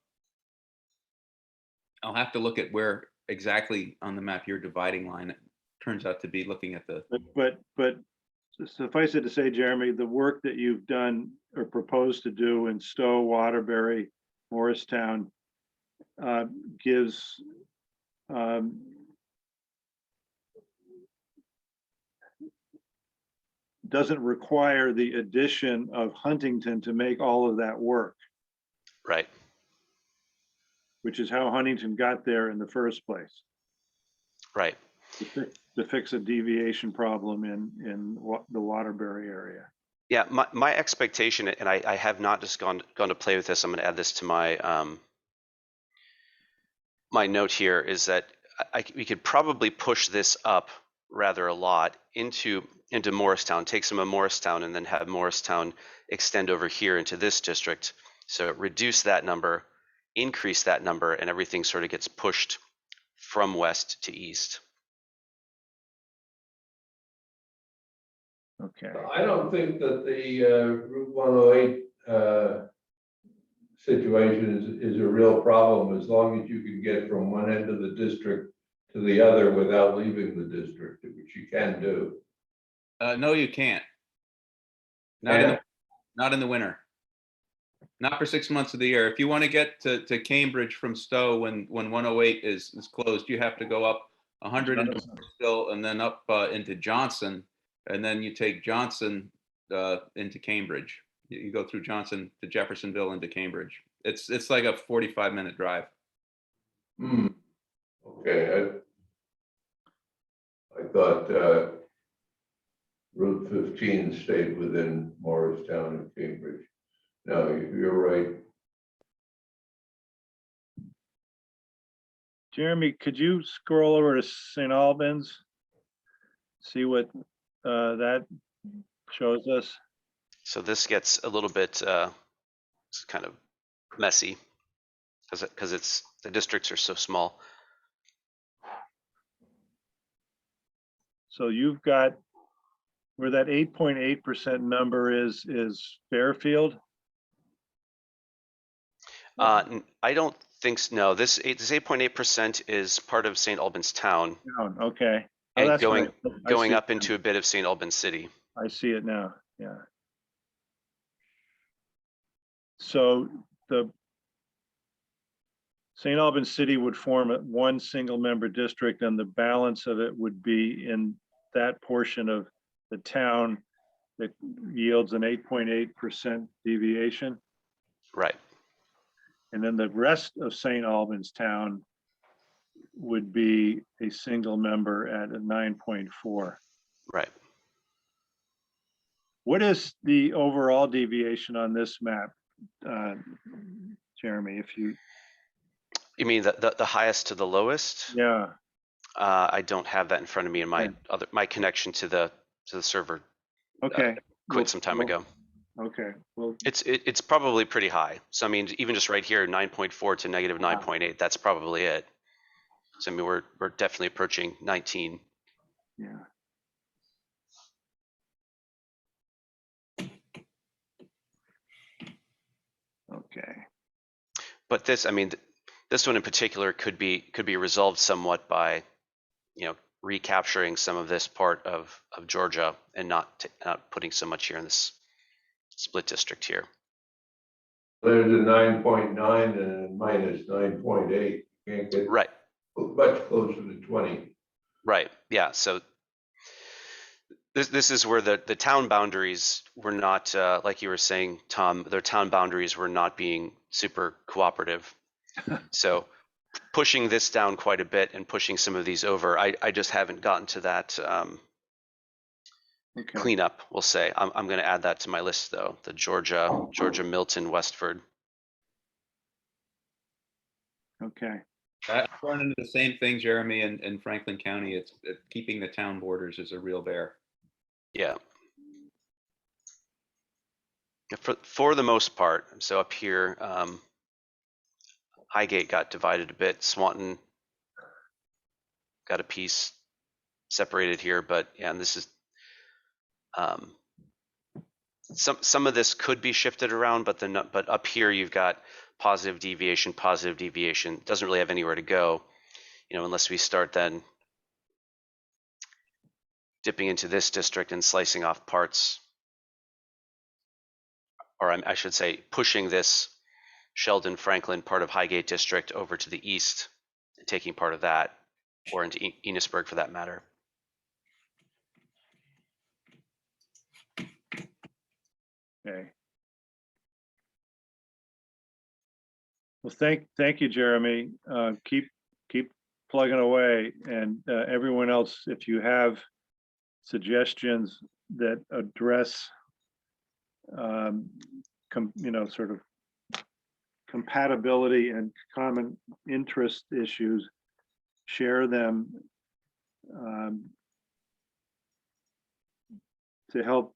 have to look at where exactly on the map your dividing line turns out to be, looking at the. But suffice it to say, Jeremy, the work that you've done or proposed to do in Stowe, Waterbury, Morristown gives doesn't require the addition of Huntington to make all of that work. Right. Which is how Huntington got there in the first place. Right. To fix a deviation problem in the Waterbury area. Yeah, my expectation, and I have not just gone to play with this. I'm going to add this to my my note here, is that we could probably push this up rather a lot into Morristown, take some of Morristown, and then have Morristown extend over here into this district. So reduce that number, increase that number, and everything sort of gets pushed from west to east. Okay. I don't think that the Route 108 situation is a real problem as long as you can get from one end of the district to the other without leaving the district, which you can do. No, you can't. Not in the winter. Not for 6 months of the year. If you want to get to Cambridge from Stowe when 108 is closed, you have to go up 100 into Morrisville and then up into Johnson, and then you take Johnson into Cambridge. You go through Johnson to Jeffersonville into Cambridge. It's like a 45-minute drive. Okay, I thought Route 15 stayed within Morristown and Cambridge. No, you're right. Jeremy, could you scroll over to St. Albans? See what that shows us? So this gets a little bit it's kind of messy because it's the districts are so small. So you've got where that 8.8% number is Fairfield. I don't think so. No, this 8.8% is part of St. Albans town Down, okay. Oh, and that's going right. I going see up it into a bit of St. Albans city. now. I see it now. Yeah. So the St. Albans City would form one single member district, and the balance of it would be in that portion of the town that yields an 8.8% deviation. Right. And then the rest of St. Albans town would be a single member at a 9.4. Right. What is the overall deviation on this map, Jeremy? If you, You mean the highest to the lowest? yeah, I don't have that in front of me in my my connection to the server okay. quit some time ago. Okay, well, It's probably pretty high. So I mean, even just right here, 9.4 to negative 9.8, that's probably it. So I mean, we're definitely approaching 19. yeah. Okay, But this, I mean, this one in particular could be resolved somewhat by, recapturing some of this part of Georgia and not putting so much here in this split district here. There's a 9.9 and a minus 9.8. Can't get Right. much closer to 20. Right. Yeah. So this is where the town boundaries were not, like you were saying, Tom, their town boundaries were not being super cooperative. So pushing this down quite a bit and pushing some of these over, I just haven't gotten to that okay. cleanup, we'll say. I'm going to add that to my list, though. The Georgia, Milton, Westford. Okay, I run into the same thing, Jeremy, in Franklin County. It's keeping the town borders is a real bear. Yeah. For the most part, so up here, Highgate got divided a bit. Swanton got a piece separated here, but yeah, and this is some of this could be shifted around, but up here you've got positive deviation. Doesn't really have anywhere to go, unless we start then dipping into this district and slicing off parts, or I should say pushing this Sheldon Franklin part of Highgate district over to the east and taking part of that, or into Enosburg for that matter. okay. Well, thank you, Jeremy. Keep plugging away, and everyone else, if you have suggestions that address, sort of compatibility and common interest issues, share them to help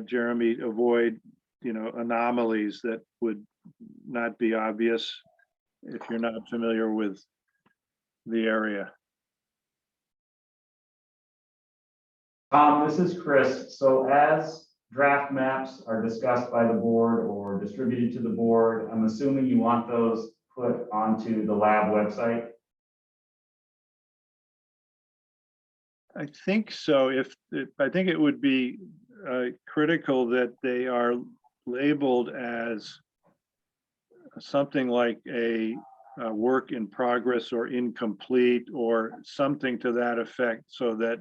Jeremy avoid, anomalies that would not be obvious if you're not familiar with the area. Tom, this is Chris. So as draft maps are discussed by the board or distributed to the board, I'm assuming you want those put onto the lab website? I think so. I think it would be critical that they are labeled as something like a work in progress or incomplete or something to that effect, so that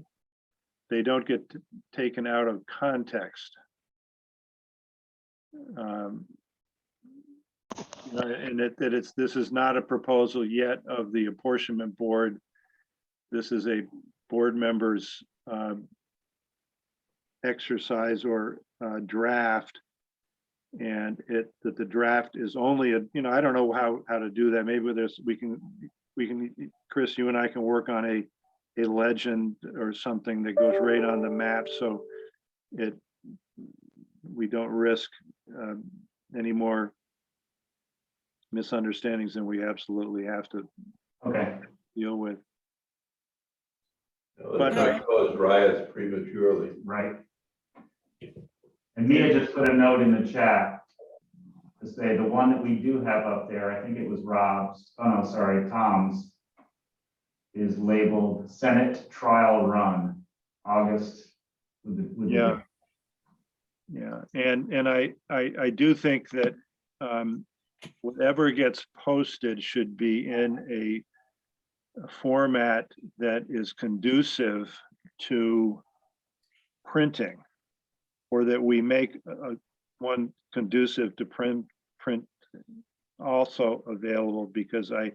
they don't get taken out of context. You know, and that this is not a proposal yet of the apportionment board. This is a board member's exercise or draft, and that the draft is only a, you know, I don't know how to do that. Maybe we can Chris, you and I can work on a legend or something that goes right on the map, so we don't risk any more misunderstandings than we absolutely have to Okay, deal with. Let's not cause riots prematurely. right. And Mia just put a note in the chat to say the one that we do have up there, I think it was Rob's, oh no, sorry, Tom's, is labeled Senate Trial Run, August. Yeah. Yeah, and I do think that whatever gets posted should be in a format that is conducive to printing, or that we make one conducive to print also available, because I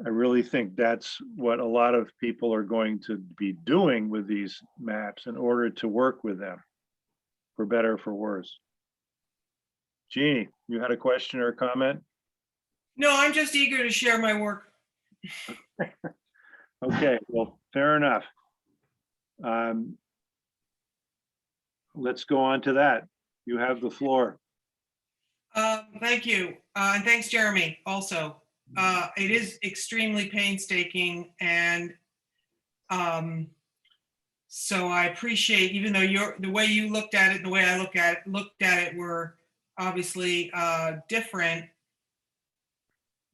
really think that's what a lot of people are going to be doing with these maps in order to work with them, for better or for worse. Jeannie, you had a question or a comment? No, I'm just eager to share my work. Okay, well, fair enough. Let's go on to that. You have the floor. Thank you. And thanks, Jeremy, also. It is extremely painstaking, and so I appreciate, even though the way you looked at it and the way I looked at it were obviously different.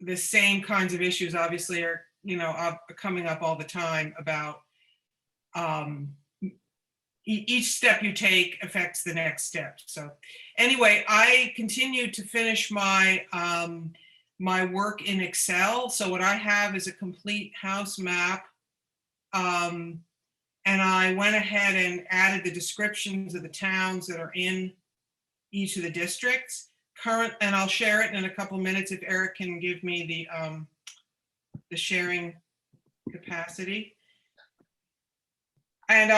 The same kinds of issues obviously are, you know, coming up all the time about each step you take affects the next step. So anyway, I continue to finish my my work in Excel. So what I have is a complete house map. And I went ahead and added the descriptions of the towns that are in each of the districts. And I'll share it in a couple of minutes if Eric can give me the sharing capacity. And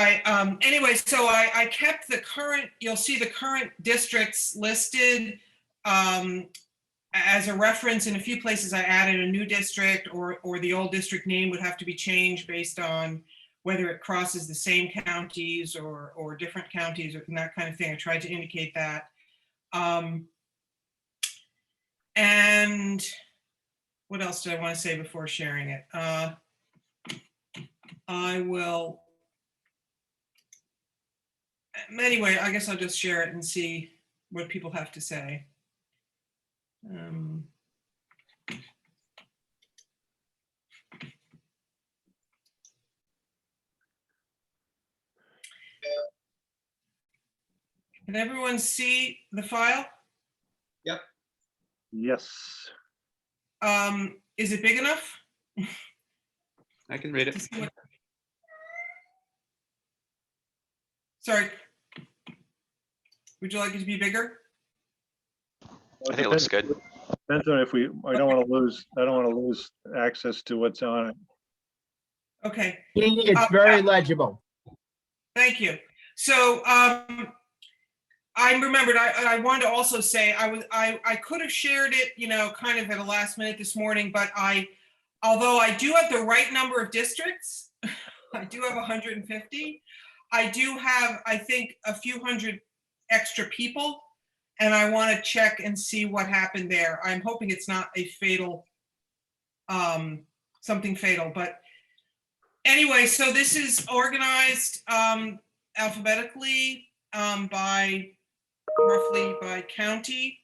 anyway, so I kept the current, you'll see the current districts listed as a reference. In a few places I added a new district, or the old district name would have to be changed based on whether it crosses the same counties or different counties or that kind of thing. I tried to indicate that. And what else did I want to say before sharing it? I will, anyway, I guess I'll just share it and see what people have to say. Can everyone see the file? Yes. Is it big enough? I can read it. Sorry. Would you like it to be bigger? I think it looks good. Depends on if I don't want to lose access to what's on it. Okay. It's very legible. Thank you. So I remembered I wanted to also say I could have shared it, you know, kind of at a last minute this morning, but although I do have the right number of districts, I do have 150. I do have, I think, a few hundred extra people, and I want to check and see what happened there. I'm hoping it's not a fatal, something fatal, but anyway, so this is organized alphabetically roughly by county.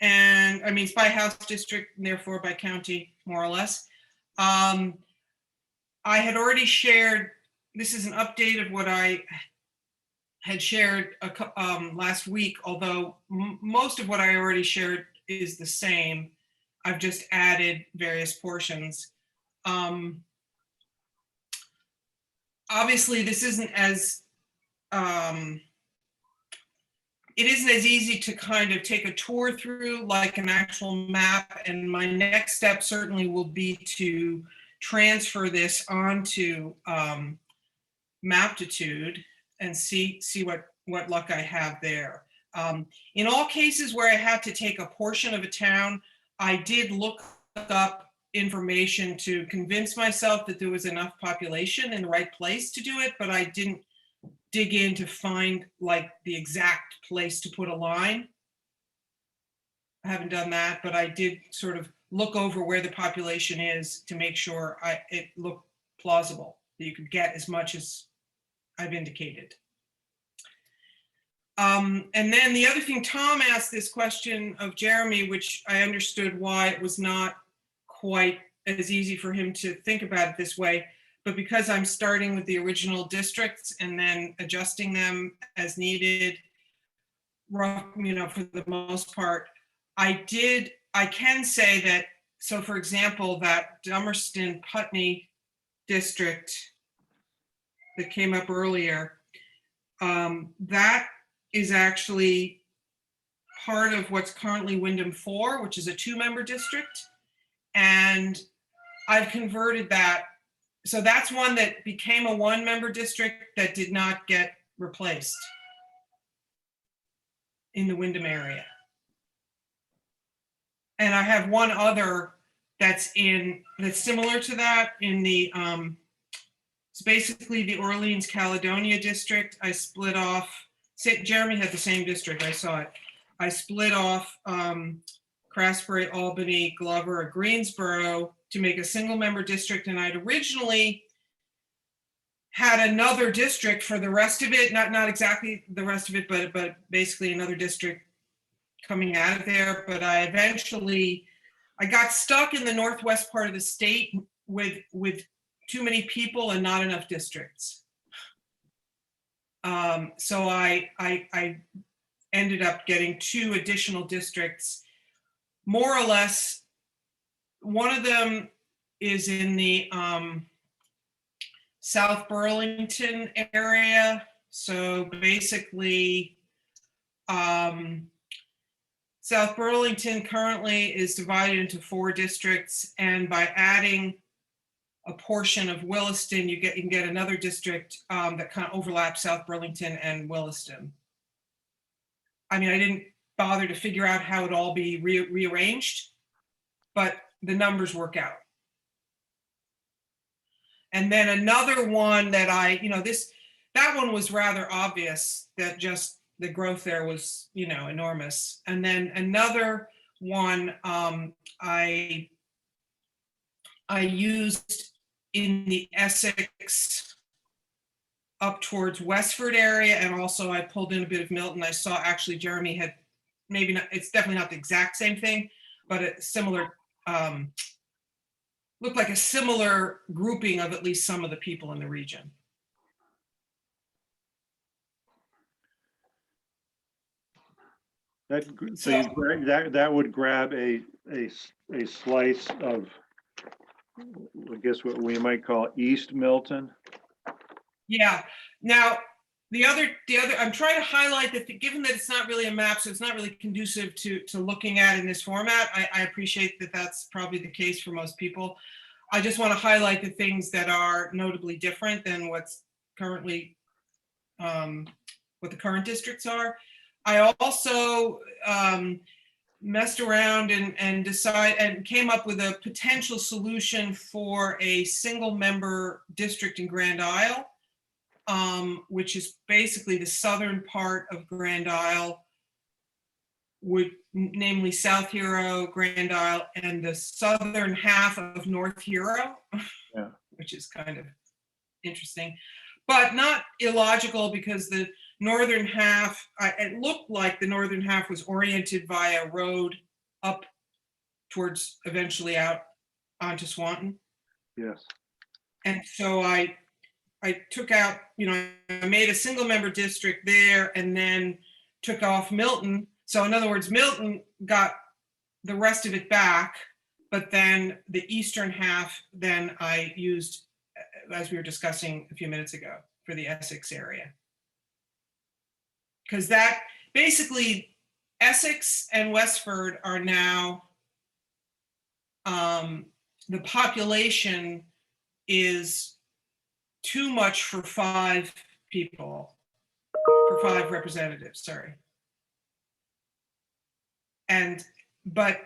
And I mean, it's by house district and therefore by county, more or less. I had already shared, this is an update of what I had shared last week, although most of what I already shared is the same. I've just added various portions. Obviously, this isn't as it isn't as easy to kind of take a tour through like an actual map. And my next step certainly will be to transfer this onto Maptitude and see what luck I have there. In all cases where I had to take a portion of a town, I did look up information to convince myself that there was enough population in the right place to do it, but I didn't dig in to find like the exact place to put a line. I haven't done that, but I did sort of look over where the population is to make sure it looked plausible, that you could get as much as I've indicated. And then the other thing, Tom asked this question of Jeremy, which I understood why it was not quite as easy for him to think about it this way. But because I'm starting with the original districts and then adjusting them as needed, for the most part, I can say that, so for example, that Dummerston Putney district that came up earlier, that is actually part of what's currently Wyndham 4, which is a 2-member district. And I've converted that. So that's one that became a 1-member district that did not get replaced in the Wyndham area. And I have one other that's similar to that in the, it's basically the Orleans Caledonia district. I split off, Jeremy had the same district, I saw it. I split off Craftsbury, Albany, Glover, or Greensboro to make a 1-member district. And I'd originally had another district for the rest of it, not exactly the rest of it, but basically another district coming out of there. But I got stuck in the northwest part of the state with too many people and not enough districts. So I ended up getting 2 additional districts, more or less. One of them is in the South Burlington area. So basically, South Burlington currently is divided into 4 districts, and by adding a portion of Williston, you can get another district that kind of overlaps South Burlington and Williston. I mean, I didn't bother to figure out how it all be rearranged, but the numbers work out. And then another one that that one was rather obvious, that just the growth there was, enormous. And then another one I used in the Essex up towards Westford area, and also I pulled in a bit of Milton. I saw actually Jeremy had, maybe not, it's definitely not the exact same thing, but a similar, looked like a similar grouping of at least some of the people in the region. That would grab a slice of, I guess what we might call East Milton. Yeah. Now, the other, I'm trying to highlight that given that it's not really a map, so it's not really conducive to looking at in this format. I appreciate that that's probably the case for most people. I just want to highlight the things that are notably different than what's currently, what the current districts are. I also messed around and came up with a potential solution for a 1-member district in Grand Isle, which is basically the southern part of Grand Isle, namely South Hero, Grand Isle, and the southern half of North Hero, yeah. Which is kind of interesting, but not illogical, because the northern half, it looked like the northern half was oriented via road up towards eventually out onto Swanton. Yes. And so I I took out, I made a single member district there and then took off Milton. So in other words, Milton got the rest of it back, but then the eastern half, then I used, as we were discussing a few minutes ago, for the Essex area. Because that basically Essex and Westford are now, the population is too much for 5 people, for 5 representatives, sorry. But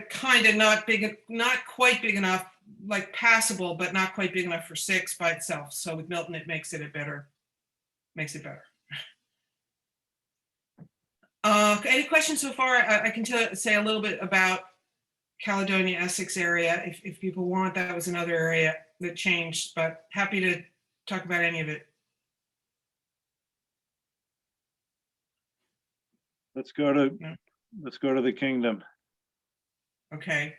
kind of not big, not quite big enough, like passable, but not quite big enough for 6 by itself. So with Milton, it makes it better. Any questions so far? I can say a little bit about Caledonia Essex area if people want. That was another area that changed, but happy to talk about any of it. Let's go to Yeah. the kingdom. Okay.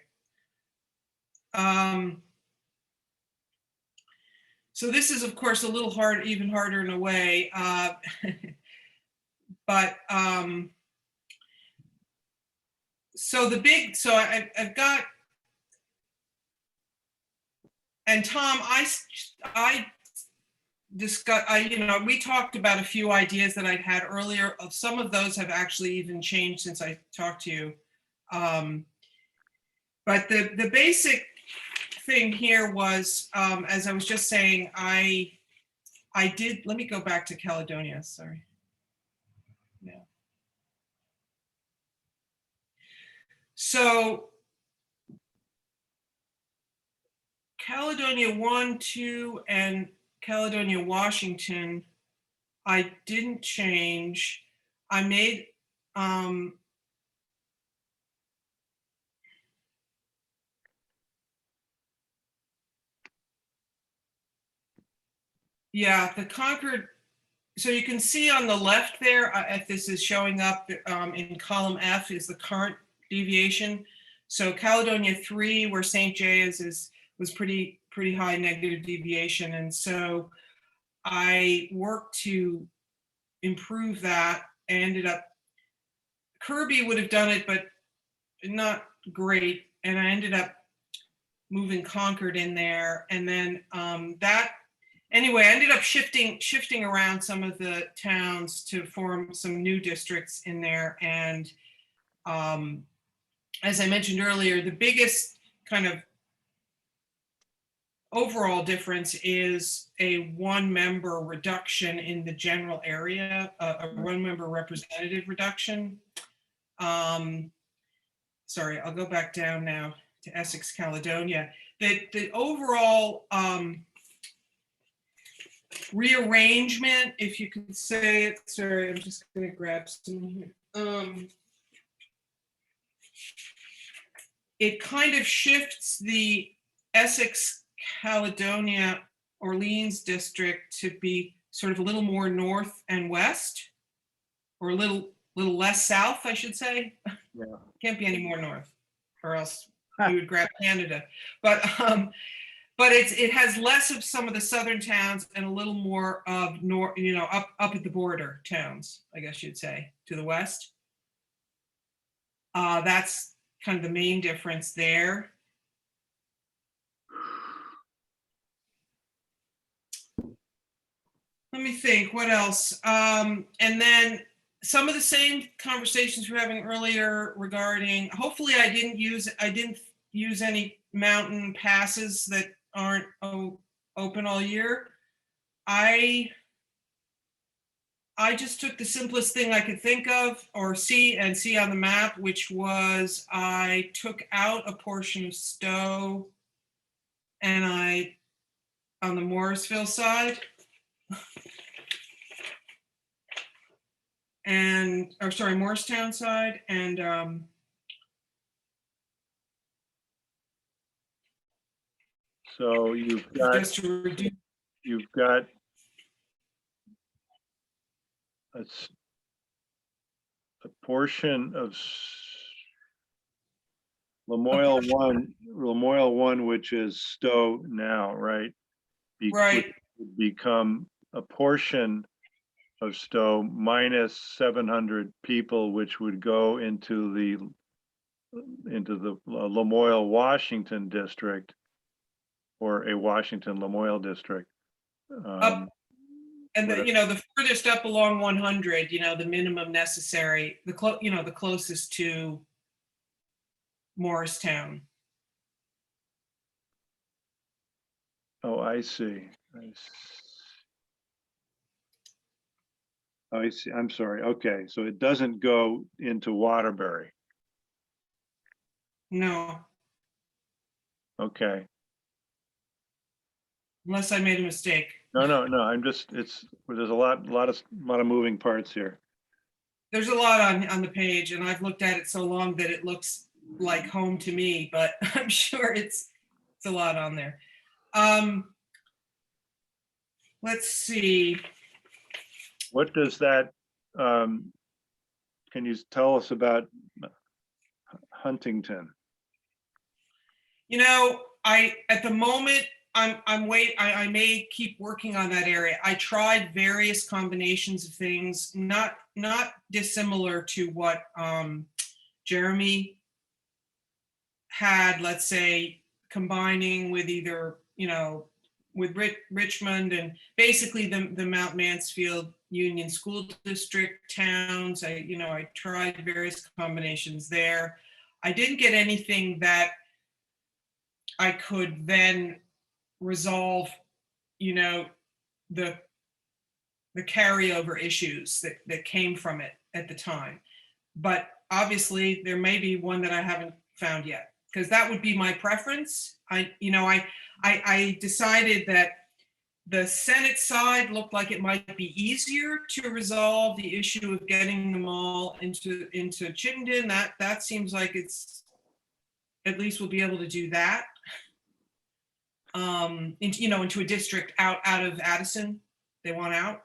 So this is, of course, a little hard, even harder in a way. But so I've got, and Tom, we talked about a few ideas that I'd had earlier. Some of those have actually even changed since I talked to you. But the basic thing here was, as I was just saying, I did, let me go back to Caledonia, sorry. Yeah. So Caledonia 1, 2, and Caledonia, Washington, I didn't change. I made, yeah, the Concord, so you can see on the left there, if this is showing up in column F, is the current deviation. So Caledonia 3, where St. J was pretty high negative deviation. And so I worked to improve that. I ended up, Kirby would have done it, but not great. And I ended up moving Concord in there. And then anyway, I ended up shifting around some of the towns to form some new districts in there. And as I mentioned earlier, the biggest kind of overall difference is a 1-member reduction in the general area, a 1-member representative reduction. Sorry, I'll go back down now to Essex, Caledonia. The overall rearrangement, if you could say it, sorry, I'm just going to grab some here. It kind of shifts the Essex, Caledonia, Orleans district to be sort of a little more north and west, or a little less south, I should say. Yeah. Can't be any more north, or else we would grab Canada. But it has less of some of the southern towns and a little more of north, up at the border towns, I guess you'd say, to the west. That's kind of the main difference there. Let me think, what else? And then some of the same conversations we were having earlier regarding, hopefully I didn't use any mountain passes that aren't open all year. I just took the simplest thing I could think of or see on the map, which was I took out a portion of Stowe and on the Morrisville side. Morristown side, and so you've got a portion of Lamoille 1, which is Stowe now, right? Right. would become a portion of Stowe minus 700 people, which would go into the Lamoille, Washington district, or a Washington Lamoille district. Up, and whatever. the furthest up along 100, the minimum necessary, the closest to Morristown. Oh, I see. I see. I'm sorry. Okay, so it doesn't go into Waterbury. No, Okay. unless I made a mistake. No. I'm just, there's a lot of moving parts here. There's a lot on the page, and I've looked at it so long that it looks like home to me, but I'm sure it's a lot on there. Let's see. What does that, can you tell us about Huntington? At the moment, I may keep working on that area. I tried various combinations of things, not dissimilar to what Jeremy had, let's say, combining with either, with Richmond and basically the Mount Mansfield Union School District towns. I tried various combinations there. I didn't get anything that I could then resolve, the carryover issues that came from it at the time. But obviously there may be one that I haven't found yet, because that would be my preference. I decided that the Senate side looked like it might be easier to resolve the issue of getting them all into Chittenden. That seems like it's, at least we'll be able to do that. Into a district out of Addison, they want out.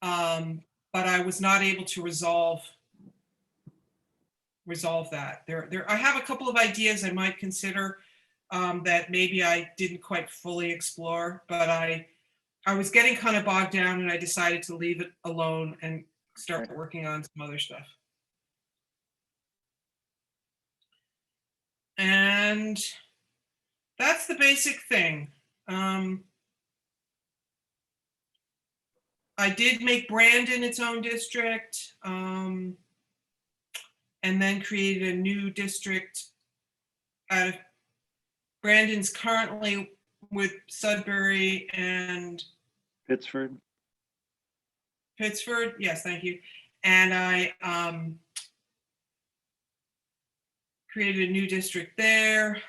But I was not able to resolve that. I have a couple of ideas I might consider that maybe I didn't quite fully explore, but I was getting kind of bogged down, and I decided to leave it alone and start working on some other stuff. And that's the basic thing. I did make Brandon its own district, and then created a new district out of Brandon's currently with Sudbury and Pittsford. Yes, thank you. And I created a new district there.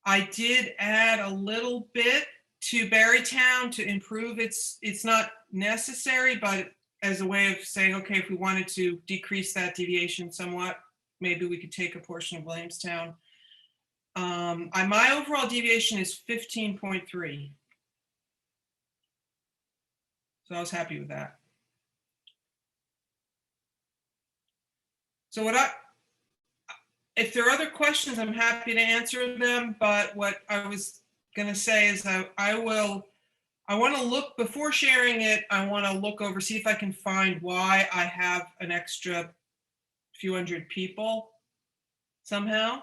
I did add a little bit to Barrytown to improve it's not necessary, but as a way of saying, okay, if we wanted to decrease that deviation somewhat, maybe we could take a portion of Williamstown. My overall deviation is 15.3. So I was happy with that. So if there are other questions, I'm happy to answer them. But what I was going to say is that I want to look, before sharing it, I want to look over, see if I can find why I have an extra few hundred people somehow,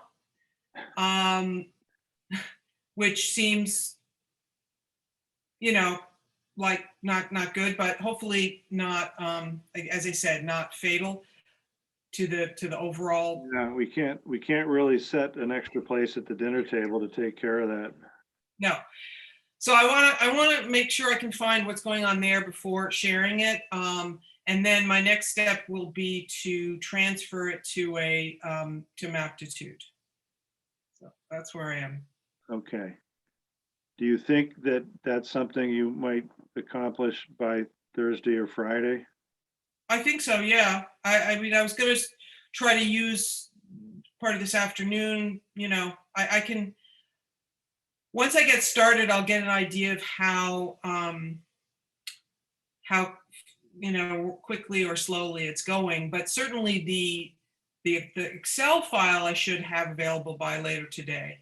which seems, like not good, but hopefully not, as I said, not fatal to the overall. Yeah, we can't really set an extra place at the dinner table to take care of that. No. So I want to make sure I can find what's going on there before sharing it. And then my next step will be to transfer it to to Maptitude. So that's where I am. Okay. Do you think that that's something you might accomplish by Thursday or Friday? I think so, yeah. I mean, I was going to try to use part of this afternoon. I can, once I get started, I'll get an idea of how quickly or slowly it's going. But certainly the Excel file I should have available by later today.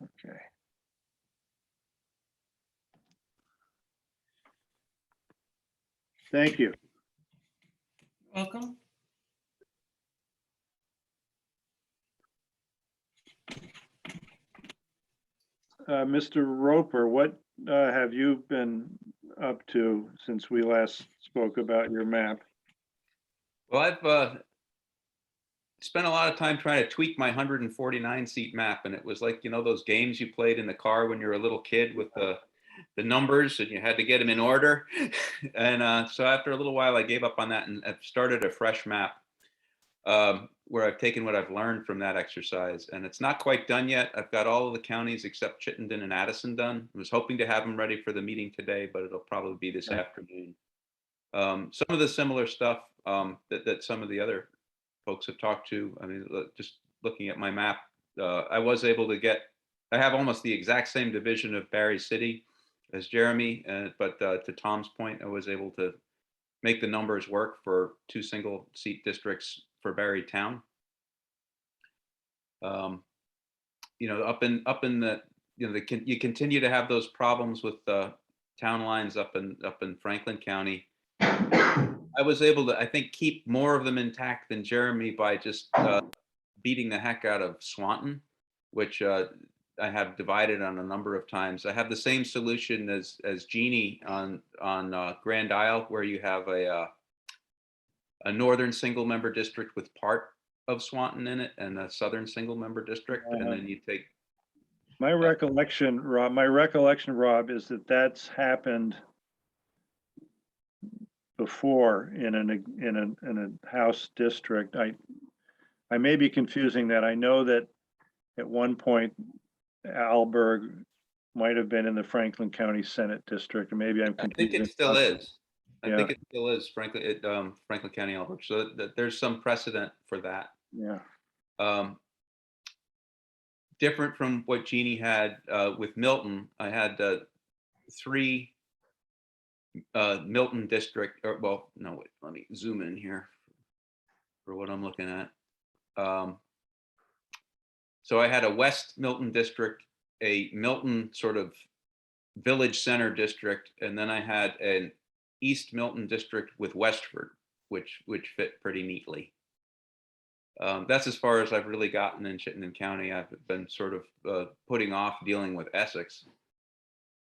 Okay. Thank you. Welcome. Mr. Roper, what have you been up to since we last spoke about your map? Well, I've spent a lot of time trying to tweak my 149 seat map, and it was like, you know, those games you played in the car when you were a little kid with the numbers, and you had to get them in order. And so after a little while, I gave up on that and I've started a fresh map, where I've taken what I've learned from that exercise, and it's not quite done yet. I've got all of the counties except Chittenden and Addison done. I was hoping to have them ready for the meeting today, but it'll probably be this afternoon. Some of the similar stuff that some of the other folks have talked to. I mean, just looking at my map, I was able to get, I have almost the exact same division of Barry City as Jeremy, but to Tom's point, I was able to make the numbers work for 2 single seat districts for Barry Town. You know, up in the, you know, you continue to have those problems with town lines up in Franklin County. I was able to, I think, keep more of them intact than Jeremy by just beating the heck out of Swanton, which I have divided on a number of times. I have the same solution as Jeannie on Grand Isle, where you have a northern single member district with part of Swanton in it and a southern single member district, and then you take. My recollection, Rob, is that that's happened before in a House district. I may be confusing that. I know that at one point Alberg might have been in the Franklin County Senate district, or maybe I'm I confusing. think it still is. I Yeah. think it still is, frankly, Franklin County, Albert. So there's some precedent for that. Yeah. Different from what Jeannie had with Milton. I had 3 Milton district, or well, no, wait, let me zoom in here for what I'm looking at. So I had a West Milton district, a Milton sort of village center district, and then I had an East Milton district with Westford, which fit pretty neatly. That's as far as I've really gotten in Chittenden County. I've been sort of putting off dealing with Essex,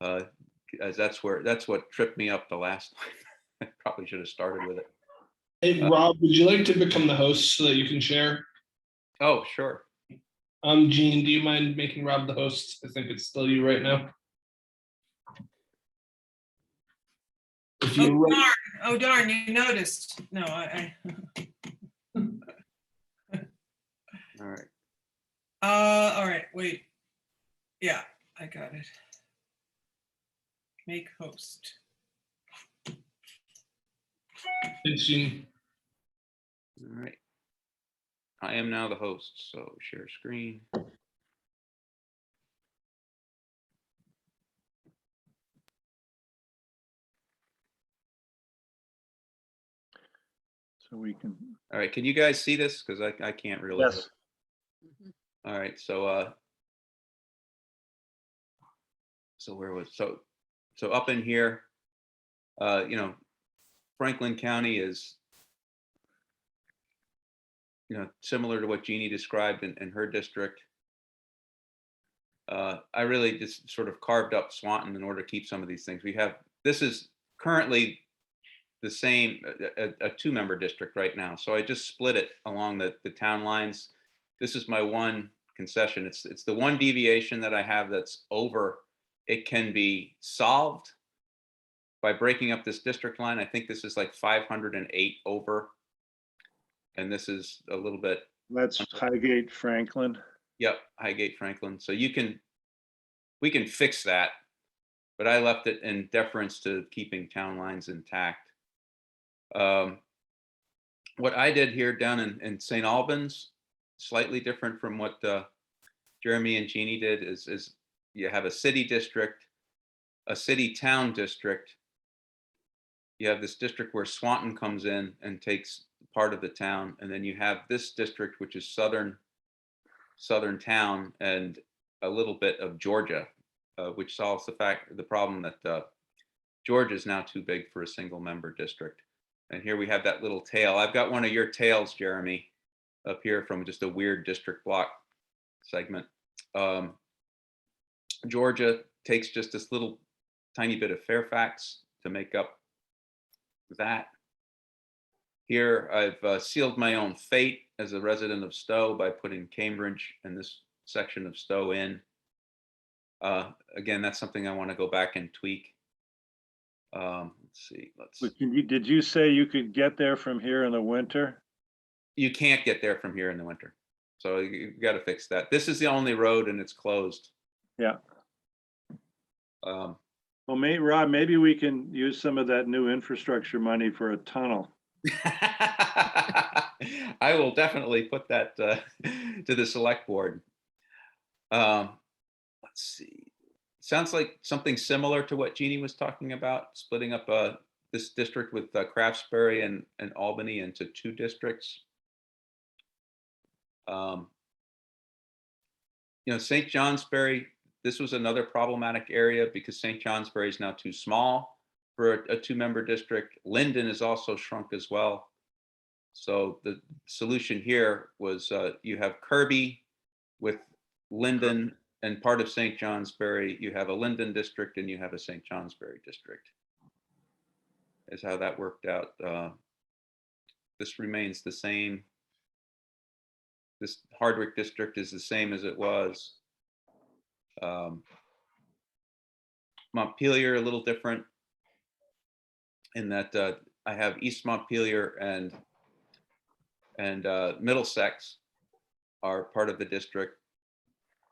as that's what tripped me up the last time. I probably should have started with it. Hey, Rob, would you like to become the host so that you can share? Oh, sure. Gene, do you mind making Rob the host? I think it's still you right now. If Oh, you darn. Oh, darn, you noticed. No, All right. all right, wait. Yeah, I got it. Make host. Thanks, Gene. All right. I am now the host, so share screen. So we can. All right, can you guys see this? Because I can't really. Yes. All right, so where was so up in here, you know, Franklin County is, you know, similar to what Jeannie described in her district. I really just sort of carved up Swanton in order to keep some of these things. This is currently the same, a 2-member district right now. So I just split it along the town lines. This is my one concession. It's the one deviation that I have that's over. It can be solved by breaking up this district line. I think this is like 508 over. And this is a little bit. That's Highgate, Franklin. Yep, Highgate, Franklin. So we can fix that, but I left it in deference to keeping town lines intact. What I did here down in St. Albans, slightly different from what Jeremy and Jeannie did, is you have a city district, a city town district. You have this district where Swanton comes in and takes part of the town, and then you have this district, which is southern town and a little bit of Georgia, which solves the problem that Georgia is now too big for a single member district. And here we have that little tail. I've got one of your tails, Jeremy, up here from just a weird district block segment. Georgia takes just this little tiny bit of Fairfax to make up that. Here, I've sealed my own fate as a resident of Stowe by putting Cambridge and this section of Stowe in. Again, that's something I want to go back and tweak. Let's see. But did you say you could get there from here in the winter? You can't get there from here in the winter, so you got to fix that. This is the only road, and it's closed. Yeah. Um, Well, Rob, maybe we can use some of that new infrastructure money for a tunnel. I will definitely put that to the select board. Let's see. Sounds like something similar to what Jeannie was talking about, splitting up this district with Craftsbury and Albany into 2 districts. You know, St. Johnsbury, this was another problematic area because St. Johnsbury is now too small for a 2-member district. Linden is also shrunk as well. So the solution here was you have Kirby with Linden and part of St. Johnsbury. You have a Linden district and you have a St. Johnsbury district, is how that worked out. This remains the same. This Hardwick district is the same as it was. Montpelier, a little different in that I have East Montpelier and Middlesex are part of the district.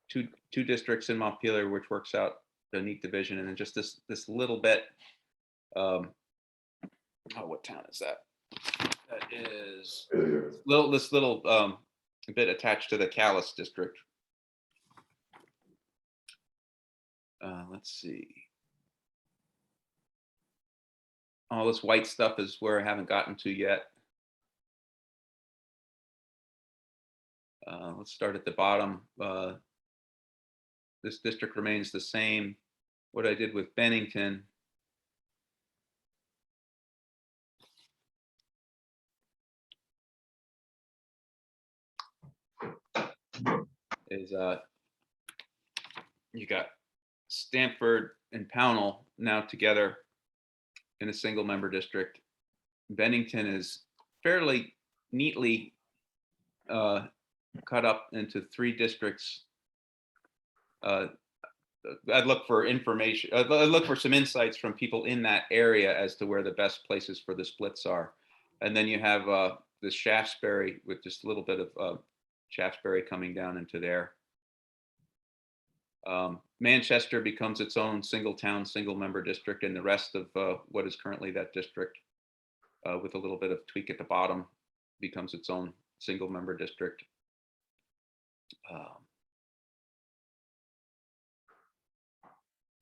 Two districts in Montpelier, which works out the neat division, and then just this little bit. Oh, what town is that? That is this little bit attached to the Calais district. Let's see. All this white stuff is where I haven't gotten to yet. Let's start at the bottom. This district remains the same. What I did with Bennington is you got Stamford and Pownell now together in a single member district. Bennington is fairly neatly cut up into 3 districts. I'd look for information. I'd look for some insights from people in that area as to where the best places for the splits are. And then you have this Shaftesbury with just a little bit of Shaftesbury coming down into there. Manchester becomes its own single town, single member district, and the rest of what is currently that district, with a little bit of tweak at the bottom, becomes its own single member district.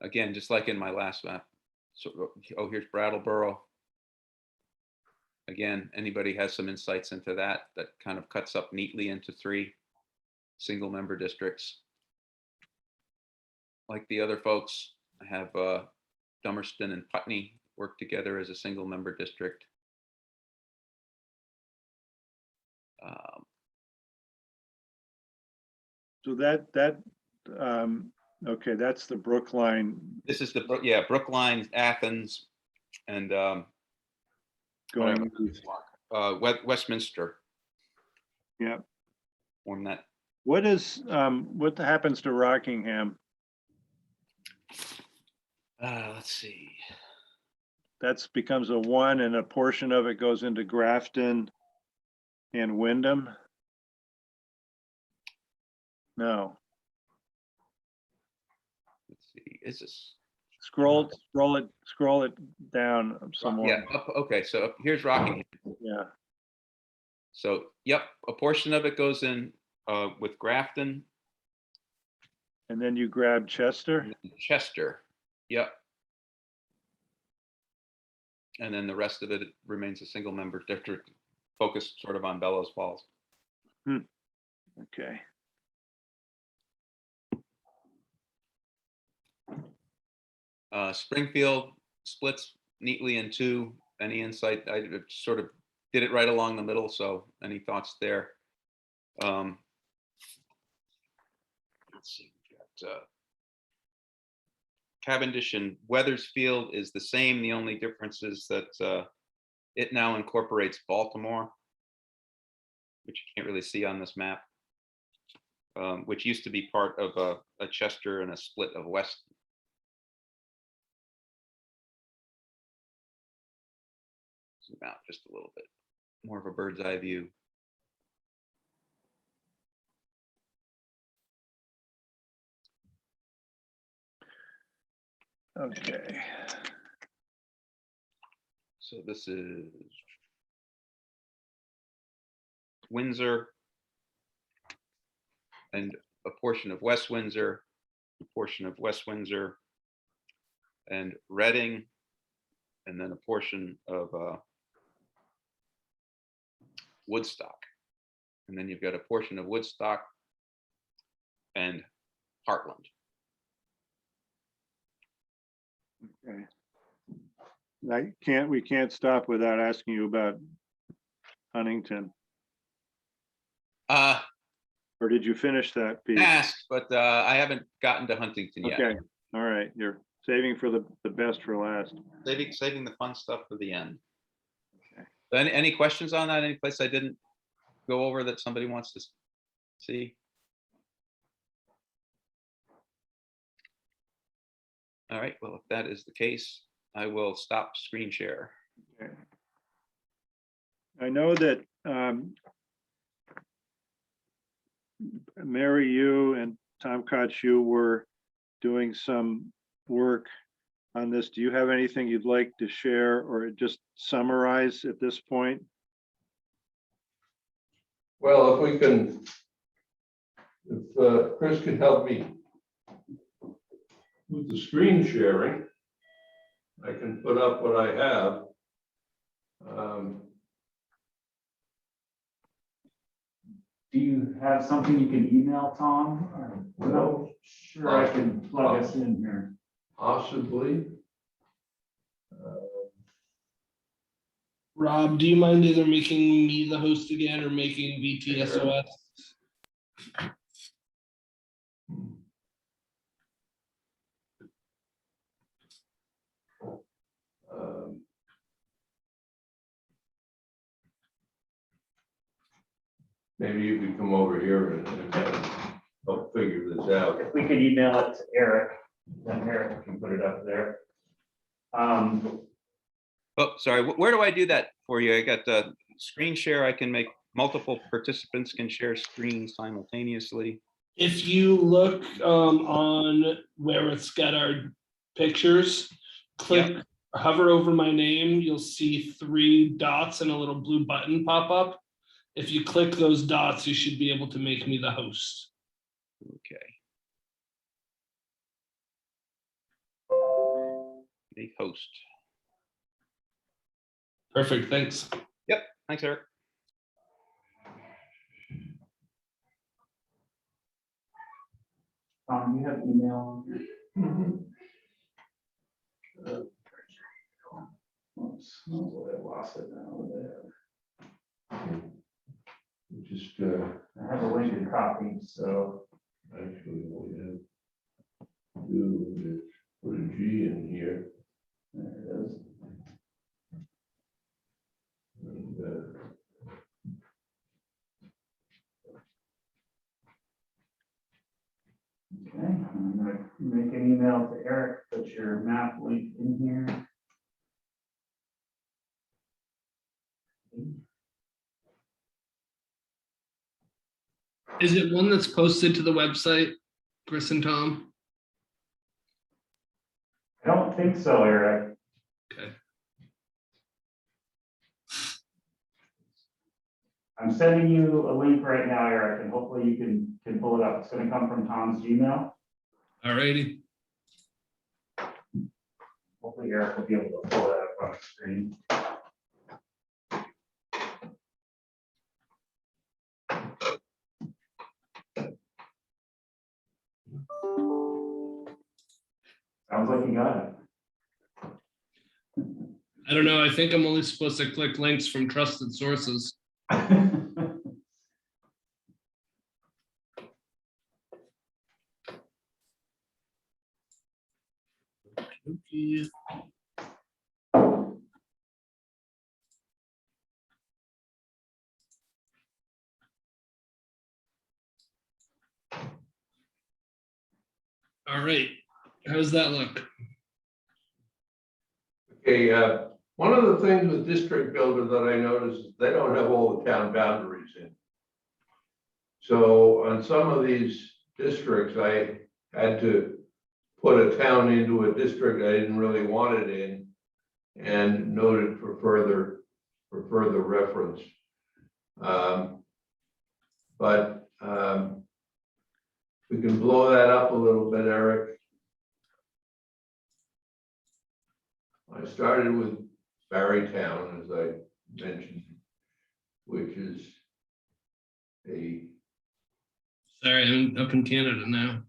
Again, just like in my last map. So, oh, here's Brattleboro. Again, anybody has some insights into that kind of cuts up neatly into 3 single member districts. Like the other folks, I have Dummerston and Putney work together as a single member district. So okay, that's the Brookline. This is the Brookline, Athens, and going east. Westminster. Yeah. Form that. What happens to Rockingham? Let's see. That becomes a 1, and a portion of it goes into Grafton and Wyndham. No. Let's see. Is this? Scroll it down some more. Yeah. Okay. So here's Rockingham. Yeah. So yep, a portion of it goes in with Grafton. And then you grab Chester. Chester. Yep. And then the rest of it remains a single member district focused sort of on Bellows Falls. Okay. Springfield splits neatly in two. Any insight? I sort of did it right along the middle. So any thoughts there? Let's see. We've got Cavendish and Weathersfield is the same. The only difference is that it now incorporates Baltimore, which you can't really see on this map, which used to be part of a Chester and a split of West. Zoom out just a little bit, more of a bird's eye view. Okay. So this is Windsor and a portion of West Windsor, a portion of West Windsor and Reading, and then a portion of Woodstock. And then you've got a portion of Woodstock and Heartland. Okay. We can't stop without asking you about Huntington. Or did you finish that piece? Asked, but I haven't gotten to Huntington yet. Okay, all right, you're saving for the best for last. Saving the fun stuff for the end. Okay. So any questions on that? Any place I didn't go over that somebody wants to see? All right, well, if that is the case, I will stop screen share. Okay. I know that Mary, you and Tom Koch, you were doing some work on this. Do you have anything you'd like to share or just summarize at this point? Well, if we can, if Chris can help me with the screen sharing, I can put up what I have. Do you have something you can email Tom? I'm not sure I can plug us in here. Possibly. Rob, do you mind either making me the host again or making VTSOS? Maybe you could come over here and help figure this out. If we could email it to Eric, then Eric can put it up there. Oh, sorry, where do I do that for you? I got the screen share. I can make multiple participants can share screens simultaneously. If you look on where it's got our pictures, click, hover over my name, you'll see 3 dots and a little blue button pop up. If you click those dots, you should be able to make me the host. Okay. Make host. Perfect, thanks. Yep, thanks, Eric. You have email? Oops, oh, I lost it now. Just I have a linked copy, so. actually what we have to do is put a G in here. There it is. And, Okay, I'm gonna make an email to Eric, put your map link in here. Is it one that's posted to the website, Chris and Tom? I don't think so, Eric. Okay. I'm sending you a link right now, Eric, and hopefully you can pull it up. It's gonna come from Tom's Gmail. All righty. Hopefully Eric will be able to pull that up on the screen. Sounds like you got it. I don't know. I think I'm only supposed to click links from trusted sources. Okay. All right. How's that look? Okay, one of the things with District Builder that I noticed is they don't have all the town boundaries in. So on some of these districts, I had to put a town into a district I didn't really want it in and note it for further reference. But we can blow that up a little bit, Eric. I started with Barrytown, as I mentioned, which is Sorry, I'm up in Canada now.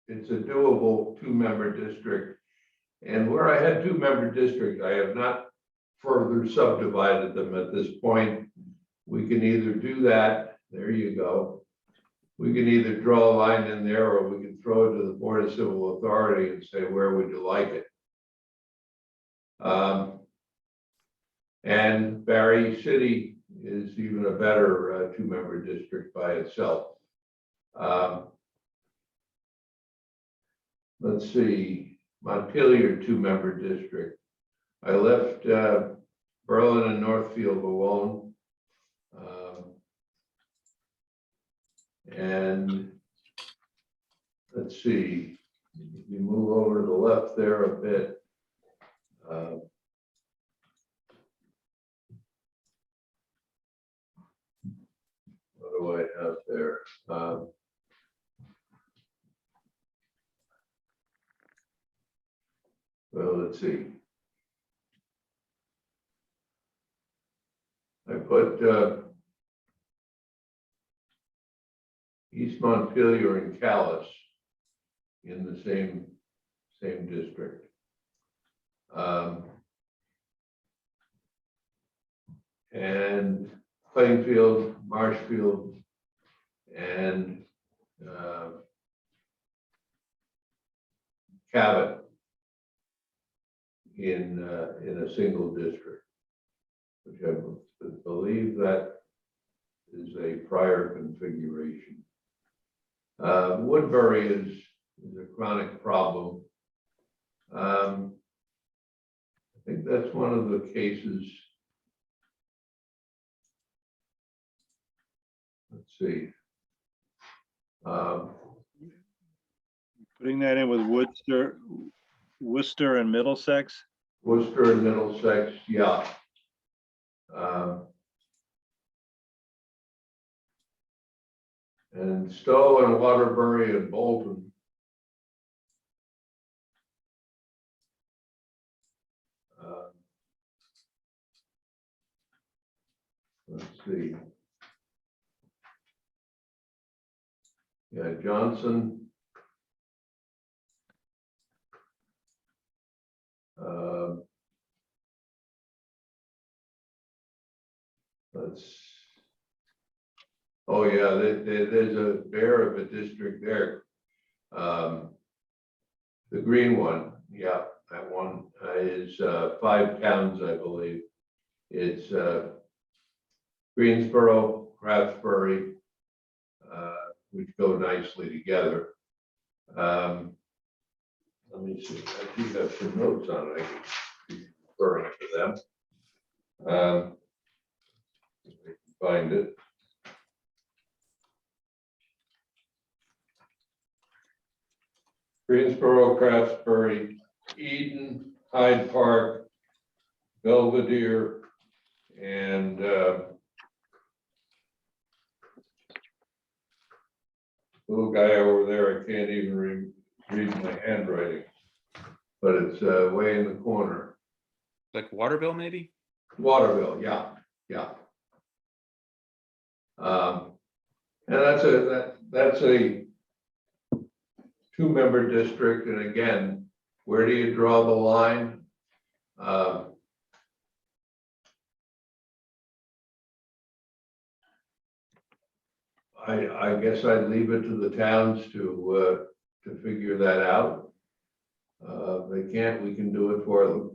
it's a doable 2-member district. And where I had 2-member districts, I have not further subdivided them at this point. We can either do that, there you go. We can either draw a line in there, or we can throw it to the Board of Civil Authority and say, where would you like it? And Barry City is even a better 2-member district by itself. Let's see, Montpelier 2-member district. I left Berlin and Northfield alone. And let's see, if you move over to the left there a bit. What do I have there? Well, let's see. I put East Montpelier and Calais in the same district. And Plainfield, Marshfield, and Cabot in a single district, which I believe that is a prior configuration. Woodbury is a chronic problem. I think that's one of the cases. Let's see. Putting that in with Worcester and Middlesex. Worcester and Middlesex, yeah. And Stowe and Waterbury and Bolton. Let's see. Yeah, Johnson. Oh yeah, there's a bear of a district there. The green one, yeah, that one is 5 towns, I believe. It's Greensboro, Craftsbury, which go nicely together. Let me see, I do have some notes on it. I can be referring to them. If I can find it. Greensboro, Craftsbury, Eden, Hyde Park, Belvedere, and little guy over there, I can't even read my handwriting, but it's way in the corner. Like Waterville, maybe? Waterville, yeah, yeah. And that's a 2-member district, and again, where do you draw the line? I guess I'd leave it to the towns to figure that out. If they can't, we can do it for them.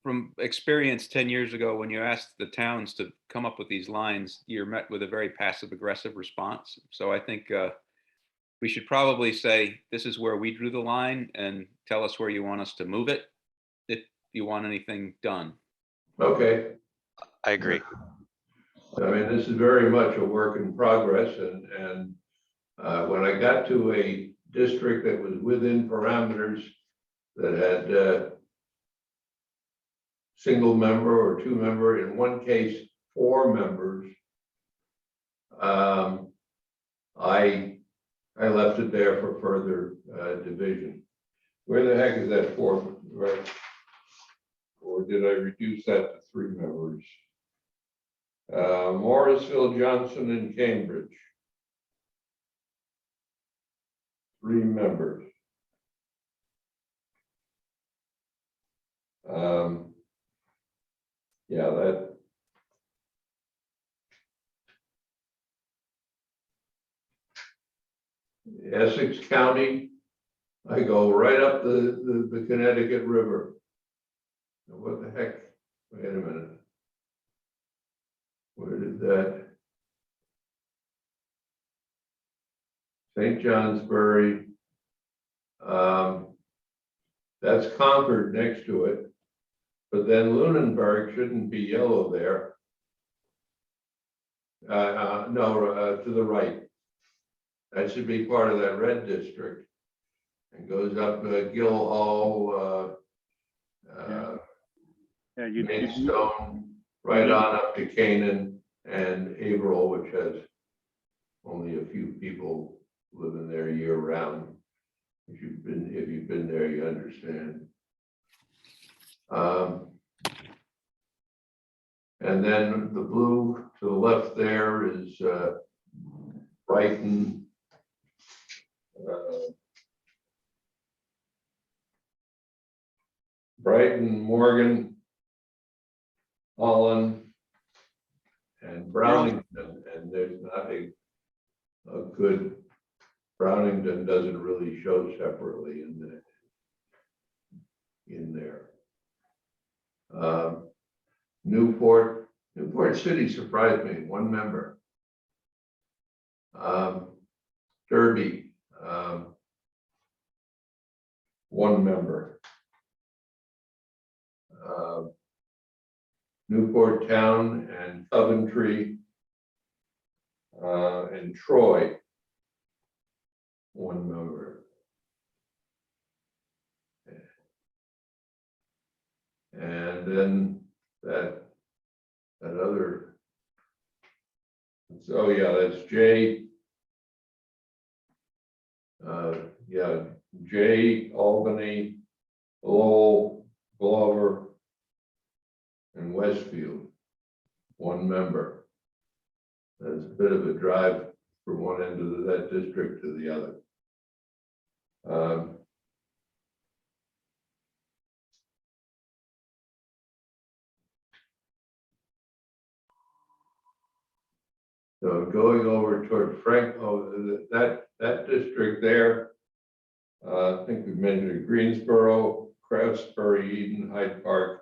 From experience 10 years ago, when you asked the towns to come up with these lines, you're met with a very passive aggressive response. So I think we should probably say, this is where we drew the line, and tell us where you want us to move it if you want anything done. Okay. I agree. I mean, this is very much a work in progress, and when I got to a district that was within parameters that had single member or 2 member, in one case 4 members, I left it there for further division. Where the heck is that 4, right? Or did I reduce that to 3 members? Morrisville, Johnson, and Cambridge. 3 members. Yeah, that. Essex County, I go right up the Connecticut River. What the heck? Wait a minute. Where did that? St. Johnsbury. That's Concord next to it. But then Lunenburg shouldn't be yellow there. No, to the right. That should be part of that red district. And goes up Guildhall, Maidstone, right on up to Canaan and Averill, which has only a few people living there year round. If you've been there, you understand. And then the blue to the left there is Brighton. Brighton, Morgan, Holland, and Brownington, and there's not a good, Brownington doesn't really show separately in there. Newport City surprised me, 1 member. Derby, 1 member. Newport Town and Coventry and Troy, 1 member. And then that other, so yeah, that's J. Yeah, J, Albany, Lowell, Glover, and Westfield, 1 member. That's a bit of a drive from one end of that district to the other. So going over toward that district there, I think we mentioned Greensboro, Craftsbury, Eden, Hyde Park.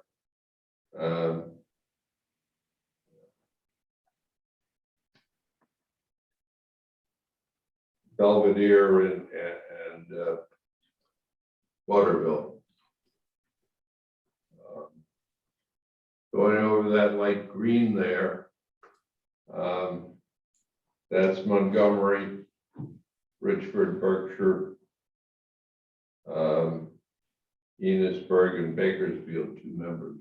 Belvedere and Waterville. Going over that light green there, that's Montgomery, Richford, Berkshire, Enosburg, and Bakersfield, 2 members.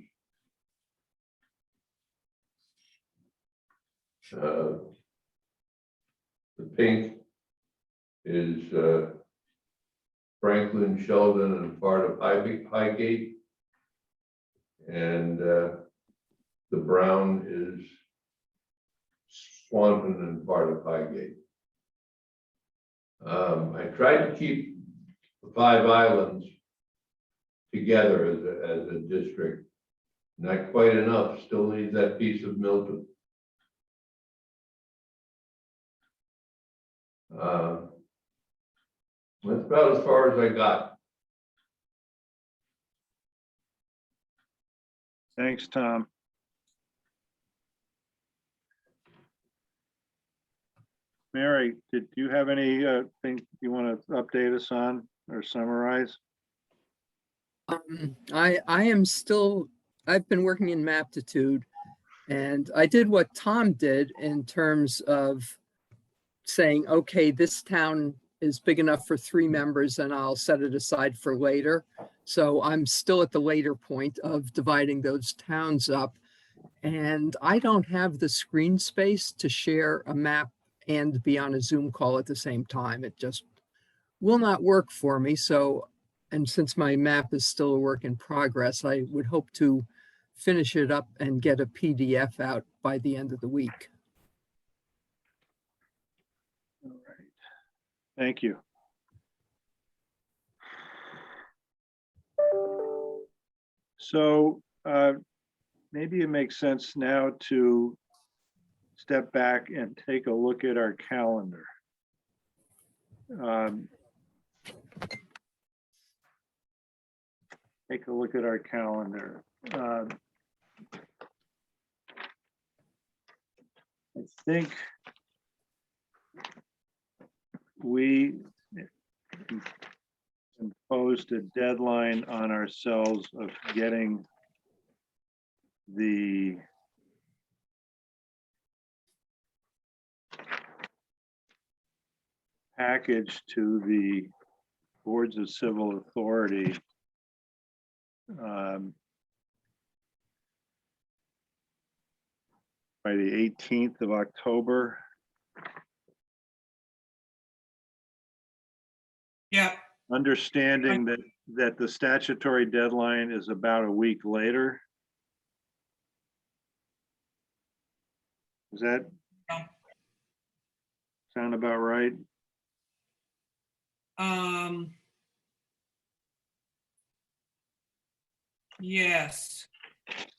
The pink is Franklin, Sheldon, and part of Highgate. And the brown is Swanton and part of Highgate. I tried to keep the 5 islands together as a district, Not quite enough, still need that piece of Milton. That's about as far as I got. Thanks, Tom. Mary, did you have any thing you want to update us on or summarize? I am still, I've been working in Maptitude, and I did what Tom did in terms of saying, okay, this town is big enough for 3 members and I'll set it aside for later. So I'm still at the later point of dividing those towns up. And I don't have the screen space to share a map and be on a Zoom call at the same time. It just will not work for me. So, and since my map is still a work in progress, I would hope to finish it up and get a PDF out by the end of the week. All right. Thank you. So maybe it makes sense now to step back and take a look at our calendar. Take a look at our calendar. I think we imposed a deadline on ourselves of getting the package to the boards of civil authority by the 18th of October. Yeah, Understanding that the statutory deadline is about a week later. Does that Yeah. sound about right? Yes.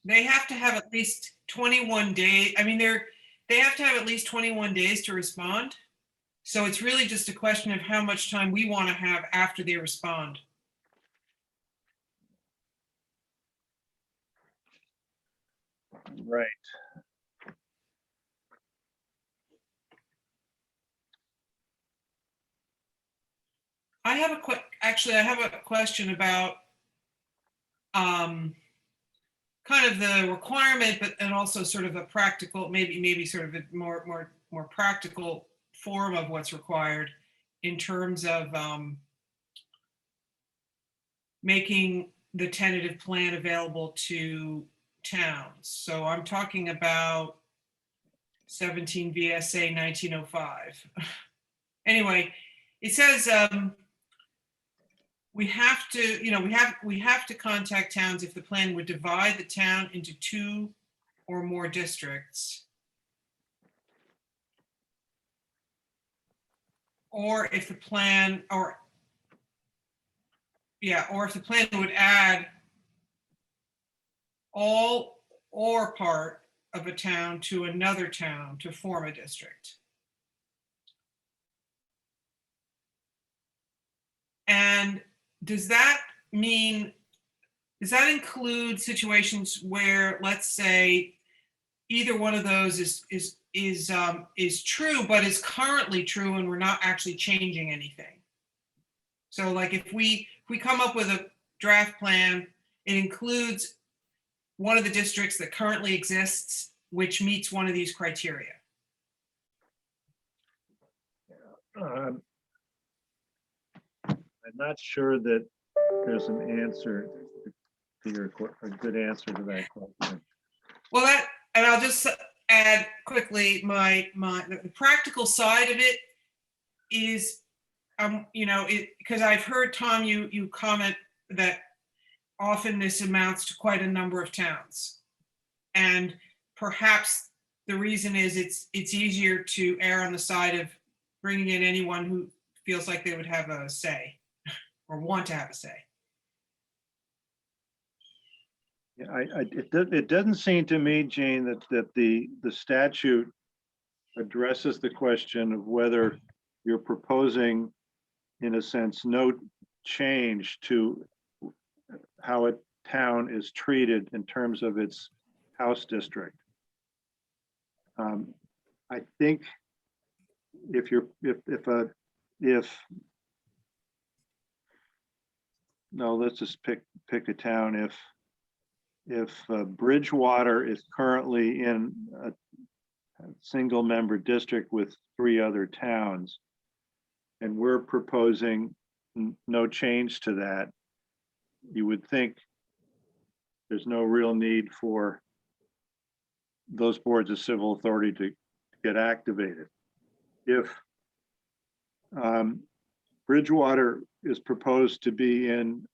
They have to have at least 21 days. I mean, they have to have at least 21 days to respond. So it's really just a question of how much time we want to have after they respond. Right. I have a question about kind of the requirement, but and also sort of a practical, maybe sort of a more practical form of what's required in terms of making the tentative plan available to towns. So I'm talking about 17 VSA 1905. Anyway, it says we have to contact towns if the plan would divide the town into 2 or more districts, or if the plan would add all or part of a town to another town to form a district. And does that include situations where, let's say, either one of those is true, but is currently true and we're not actually changing anything? So like if we come up with a draft plan, it includes one of the districts that currently exists, which meets one of these criteria. I'm not sure that there's an answer to a good answer to that question. Well, and I'll just add quickly, the practical side of it is, because I've heard, Tom, you comment that often this amounts to quite a number of towns. And perhaps the reason is it's easier to err on the side of bringing in anyone who feels like they would have a say or want to have a say. It doesn't seem to me, Gene, that the statute addresses the question of whether you're proposing, in a sense, no change to how a town is treated in terms of its house district. I think if no, let's just pick a town. If Bridgewater is currently in a single member district with 3 other towns, and we're proposing no change to that, you would think there's no real need for those boards of civil authority to get activated. If Bridgewater is proposed to be in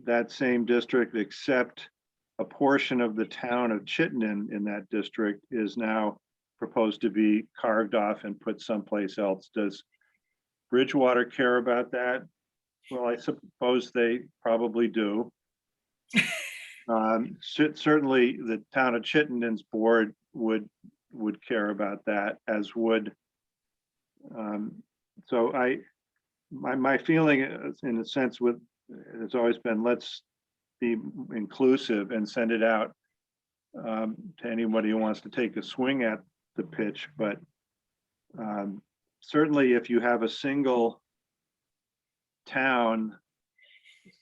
that same district, except a portion of the town of Chittenden in that district is now proposed to be carved off and put someplace else. Does Bridgewater care about that? Well, I suppose they probably do. Certainly the town of Chittenden's board would care about that, as would. So my feeling is, in a sense, it's always been, let's be inclusive and send it out to anybody who wants to take a swing at the pitch. But certainly if you have a single town,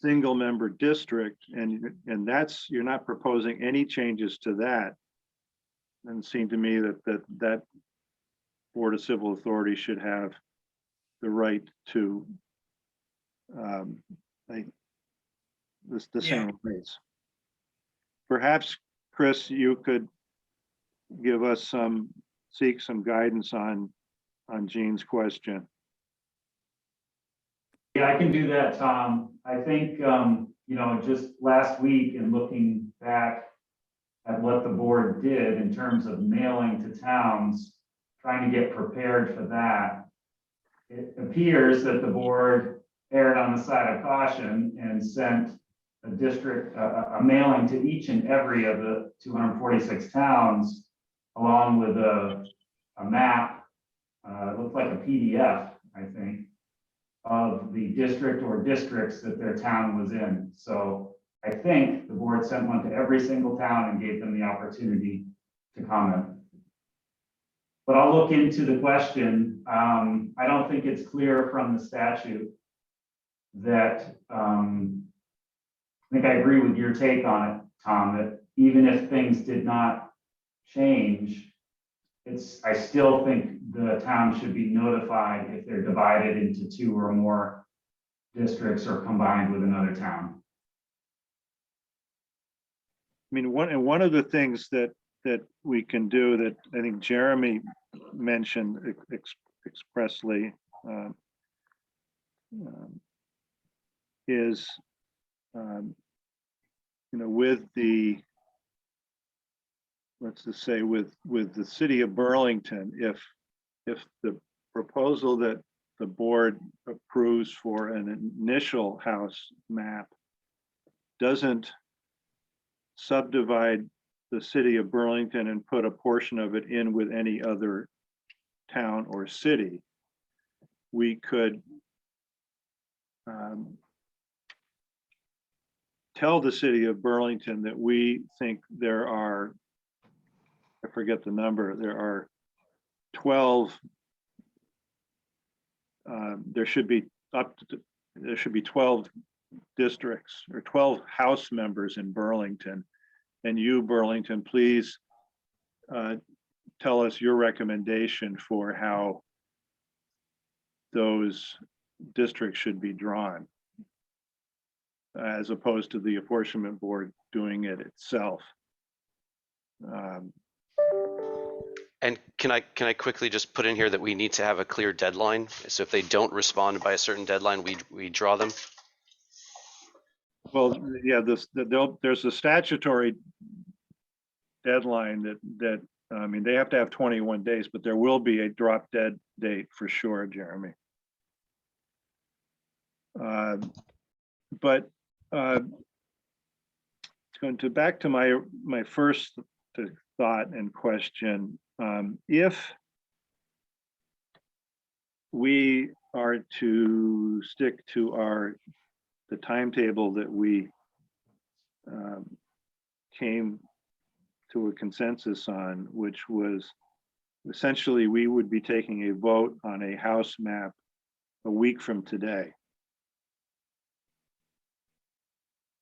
single member district, and that's, you're not proposing any changes to that, then it seemed to me that Board of Civil Authority should have the right to the same rates. Perhaps, Chris, you could give us seek some guidance on Gene's question. Yeah, I can do that, Tom. I think, just last week and looking back at what the board did in terms of mailing to towns, trying to get prepared for that, it appears that the board erred on the side of caution and sent a mailing to each and every of the 246 towns, along with a map, it looked like a PDF, I think, of the district or districts that their town was in. So I think the board sent one to every single town and gave them the opportunity to comment. But I'll look into the question. I don't think it's clear from the statute that, I think I agree with your take on it, Tom, that even if things did not change, I still think the town should be notified if they're divided into 2 or more districts or combined with another town. I mean, one of the things that we can do, that I think Jeremy mentioned expressly, is with the, let's just say with the city of Burlington, if the proposal that the board approves for an initial house map doesn't subdivide the city of Burlington and put a portion of it in with any other town or city, we could tell the city of Burlington that we think there are, I forget the number, there are 12, there should be 12 districts or 12 house members in Burlington. And you, Burlington, please tell us your recommendation for how those districts should be drawn, as opposed to the apportionment board doing it itself. And can I quickly just put in here that we need to have a clear deadline? So if they don't respond by a certain deadline, we draw them. Well, yeah, there's a statutory deadline that I mean, they have to have 21 days, but there will be a drop dead date for sure, Jeremy. But going to back to my first thought and question. If we are to stick to the timetable that we came to a consensus on, which was essentially we would be taking a vote on a house map a week from today,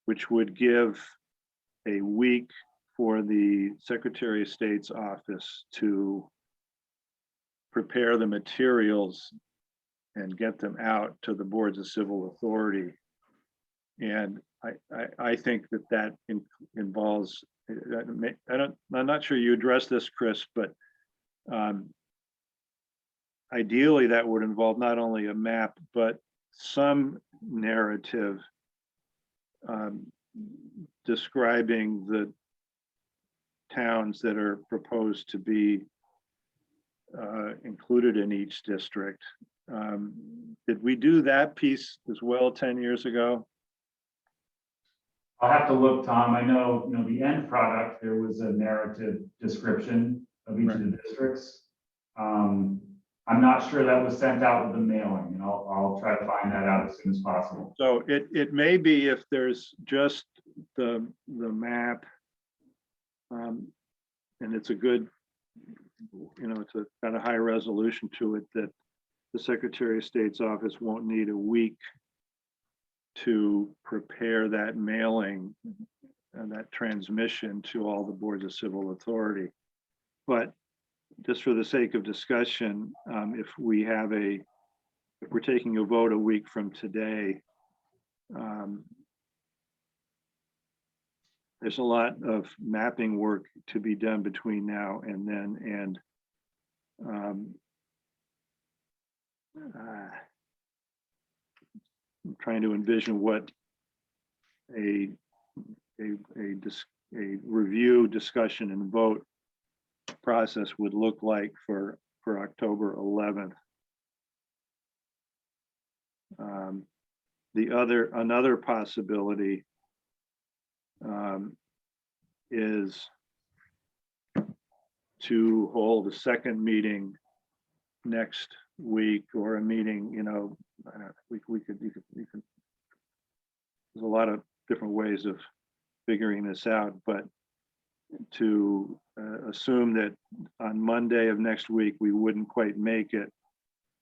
which would give a week for the Secretary of State's office to prepare the materials and get them out to the boards of civil authority. And I think that involves, I'm not sure you addressed this, Chris, but ideally that would involve not only a map, but some narrative describing the towns that are proposed to be included in each district. Did we do that piece as well 10 years ago? I'll have to look, Tom. I know, the end product, there was a narrative description of each of the districts. I'm not sure that was sent out with the mailing, and I'll try to find that out as soon as possible. So it may be if there's just the map, and it's a good, it's a kind of high resolution to it, that the Secretary of State's office won't need a week to prepare that mailing and that transmission to all the boards of civil authority. But just for the sake of discussion, if we're taking a vote a week from today, there's a lot of mapping work to be done between now and then, and I'm trying to envision what a review, discussion, and vote process would look like for October 11th. Another possibility is to hold a second meeting next week, or a meeting, I don't know, we could, there's a lot of different ways of figuring this out, but to assume that on Monday of next week, we wouldn't quite make it,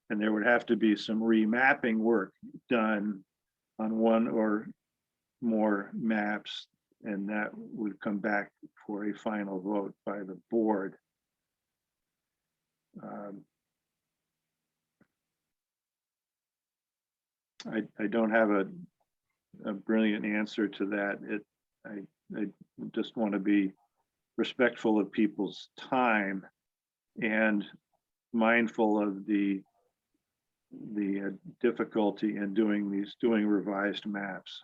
and there would have to be some remapping work done on one or more maps, and that would come back for a final vote by the board. I don't have a brilliant answer to that. I just want to be respectful of people's time and mindful of the difficulty in doing revised maps.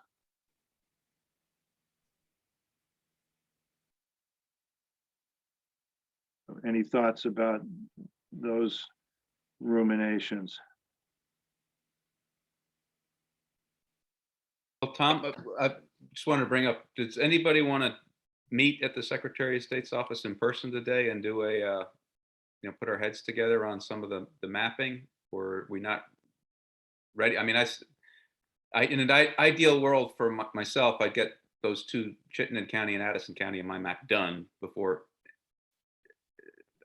Any thoughts about those ruminations? Well, Tom, I just wanted to bring up, does anybody want to meet at the Secretary of State's office in person today and do a, put our heads together on some of the mapping, or are we not ready? I mean, in an ideal world for myself, I'd get those two, Chittenden County and Addison County, in my map done before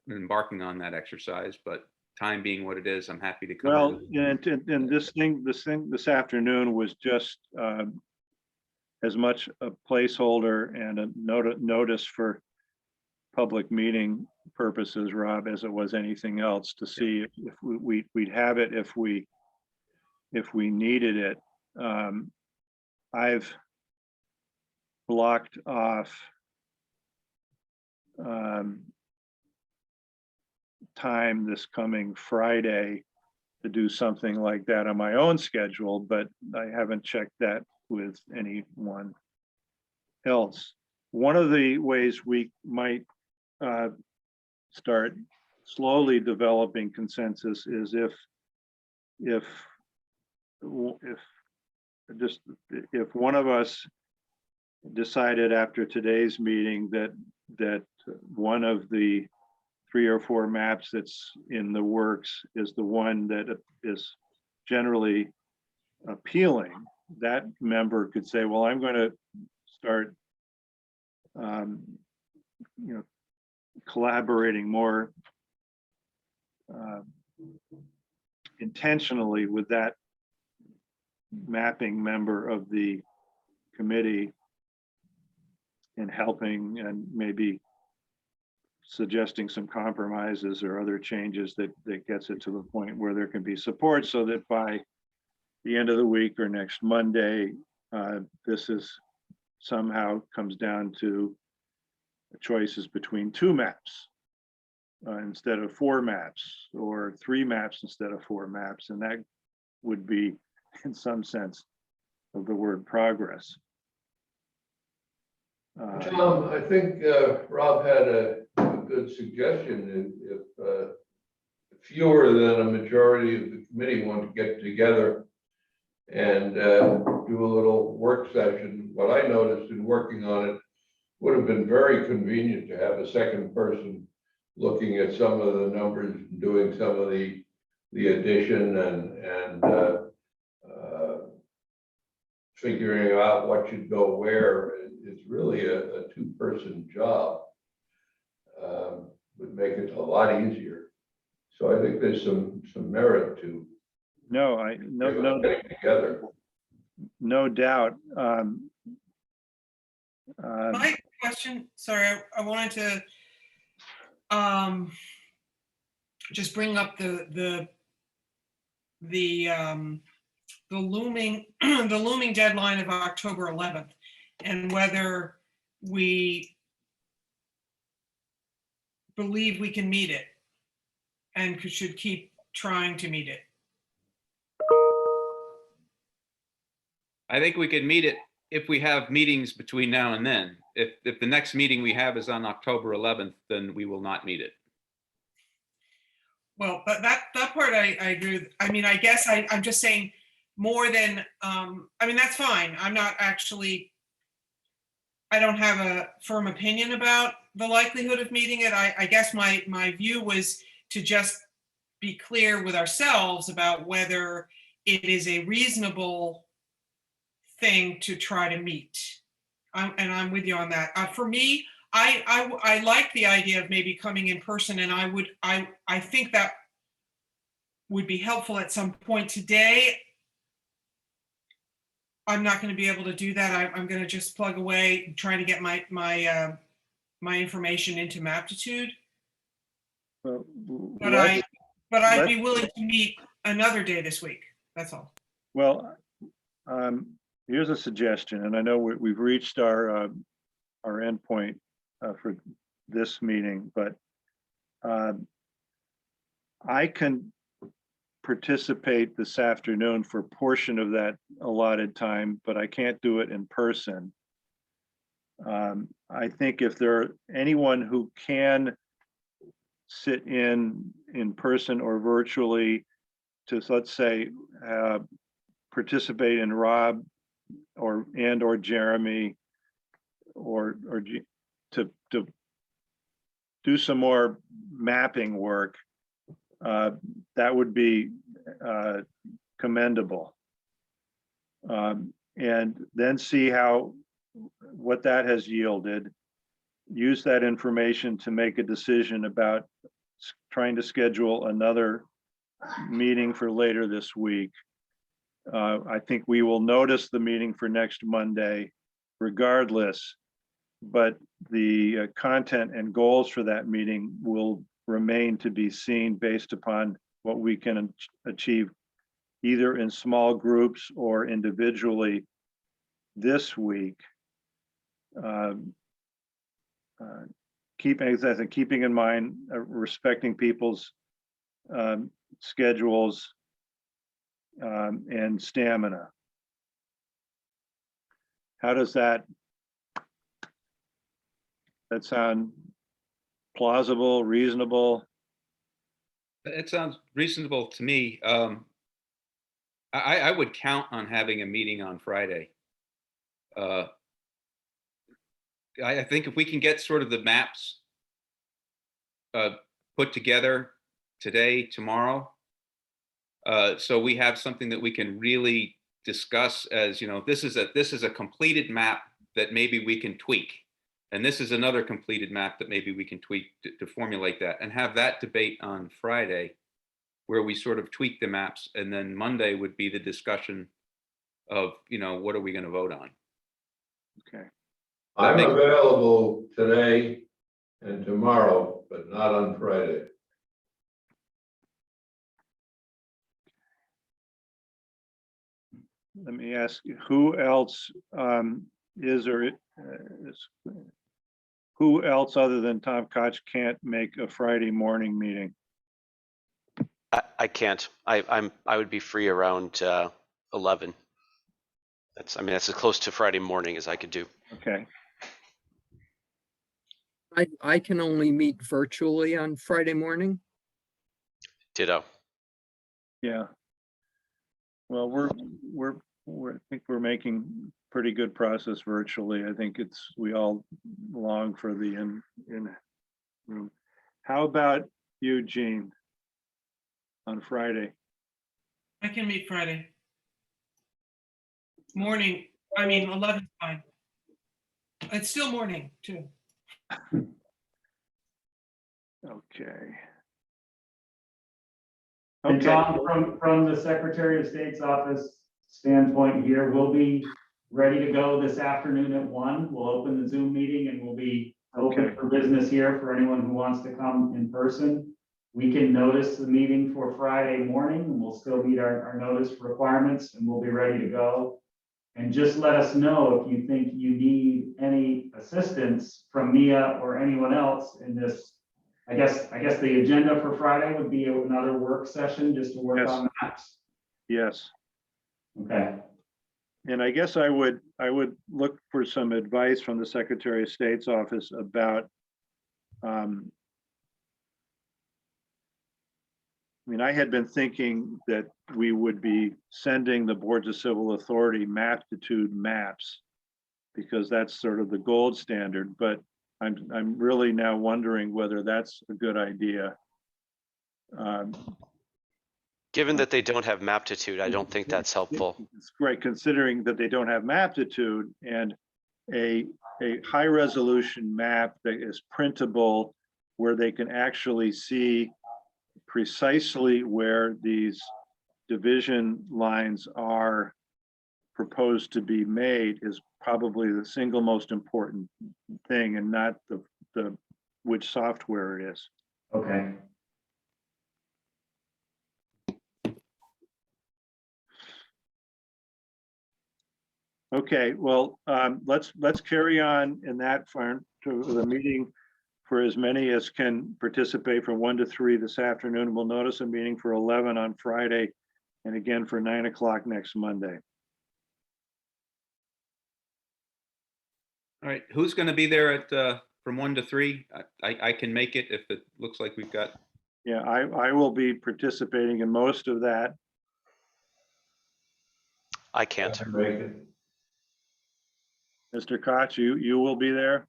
embarking on that exercise, but time being what it is, I'm happy to come. Well, and this afternoon was just as much a placeholder and a notice for public meeting purposes, Rob, as it was anything else, to see if we'd have it if we needed it. I've blocked off time this coming Friday to do something like that on my own schedule, but I haven't checked that with anyone else. One of the ways we might start slowly developing consensus is if one of us decided after today's meeting that one of the 3 or 4 maps that's in the works is the one that is generally appealing, that member could say, well, I'm going to start, collaborating more intentionally with that mapping member of the committee in helping and maybe suggesting some compromises or other changes that gets it to the point where there can be support, so that by the end of the week or next Monday, this is somehow comes down to choices between 2 maps instead of 4 maps, or 3 maps instead of 4 maps. And that would be, in some sense, of the word progress. Tom, I think Rob had a good suggestion. If fewer than a majority of the committee want to get together and do a little work session, what I noticed in working on it would have been very convenient to have a second person looking at some of the numbers, doing some of the addition and figuring out what should go where. It's really a 2-person job. Would make it a lot easier. So I think there's some merit to getting together. No doubt. My question, sorry, I wanted to just bring up the looming the looming deadline of October 11th, and whether we believe we can meet it and should keep trying to meet it. I think we could meet it if we have meetings between now and then. If the next meeting we have is on October 11th, then we will not meet it. Well, but that part I agree with. I mean, I guess I'm just saying more than, I mean, that's fine. I'm not actually, I don't have a firm opinion about the likelihood of meeting it. I guess my view was to just be clear with ourselves about whether it is a reasonable thing to try to meet. And I'm with you on that. For me, I like the idea of maybe coming in person, and I think that would be helpful at some point. Today, I'm not going to be able to do that. I'm going to just plug away, trying to get my information into Maptitude. But I'd be willing to meet another day this week. That's all. Well, here's a suggestion, and I know we've reached our endpoint for this meeting, but I can participate this afternoon for a portion of that allotted time, but I can't do it in person. I think if there anyone who can sit in person or virtually to, let's say, participate in Rob or Jeremy or to do some more mapping work, that would be commendable. And then see what that has yielded. Use that information to make a decision about trying to schedule another meeting for later this week. I think we will notice the meeting for next Monday regardless, but the content and goals for that meeting will remain to be seen based upon what we can achieve either in small groups or individually this week. Keeping in mind respecting people's schedules and stamina. How does that sound? Plausible, reasonable? It sounds reasonable to me. I would count on having a meeting on Friday. I think if we can get sort of the maps put together today, tomorrow, so we have something that we can really discuss as, this is a completed map that maybe we can tweak. And this is another completed map that maybe we can tweak to formulate that, and have that debate on Friday where we sort of tweak the maps, and then Monday would be the discussion of, what are we going to vote on? Okay. I'm makes- available today and tomorrow, but not on Friday. Let me ask you, who else is or is, who else other than Tom Koch can't make a Friday morning meeting? I can't. I would be free around 11. That's as close to Friday morning as I could do. Okay, I can only meet virtually on Friday morning. Ditto. yeah. Well, I think we're making pretty good progress virtually. I think we all long for the in room. How about you, Gene? On Friday? I can meet Friday. Morning, 11 fine. It's still morning too. Okay. And Okay, Tom, from the Secretary of State's office standpoint here, we'll be ready to go this afternoon at 1. We'll open the Zoom meeting and we'll be open Okay. for business here for anyone who wants to come in person. We can notice the meeting for Friday morning, and we'll still meet our notice requirements, and we'll be ready to go. And just let us know if you think you need any assistance from Mia or anyone else in this. I guess the agenda for Friday would be another work session just to work Yes. on maps. yes. Okay. And I guess I would look for some advice from the Secretary of State's office about I had been thinking that we would be sending the boards of civil authority maptitude maps because that's sort of the gold standard, but I'm really now wondering whether that's a good idea. Given that they don't have maptitude, I don't think that's helpful. It's great considering that they don't have maptitude, and a high resolution map that is printable where they can actually see precisely where these division lines are proposed to be made is probably the single most important thing, and not the which software it is. Okay. Okay, well, let's carry on in that front to the meeting for as many as can participate from 1 to 3 this afternoon. We'll notice a meeting for 11 on Friday and again for 9 o'clock next Monday. All right, who's going to be there at from 1 to 3? I can make it if it looks like we've got. Yeah, I will be participating in most of that. I can't. Make it. Mr. Koch, you will be there?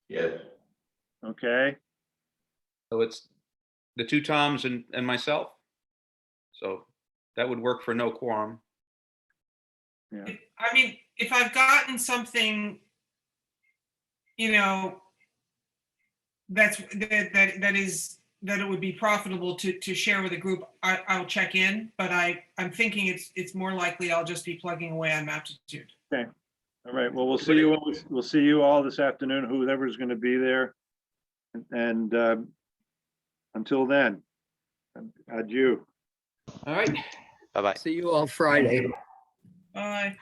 Yes. Okay, So it's the 2 Toms and myself. So that would work for no quorum. yeah, If I've gotten something, that it would be profitable to share with a group, I'll check in, but I'm thinking it's more likely I'll just be plugging away on Maptitude. okay. All right, well, we'll see you all this afternoon, whoever's going to be there. And until then, adieu. All right. Bye-bye. See you all Friday. Bye.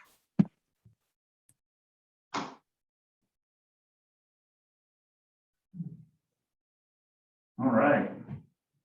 All right.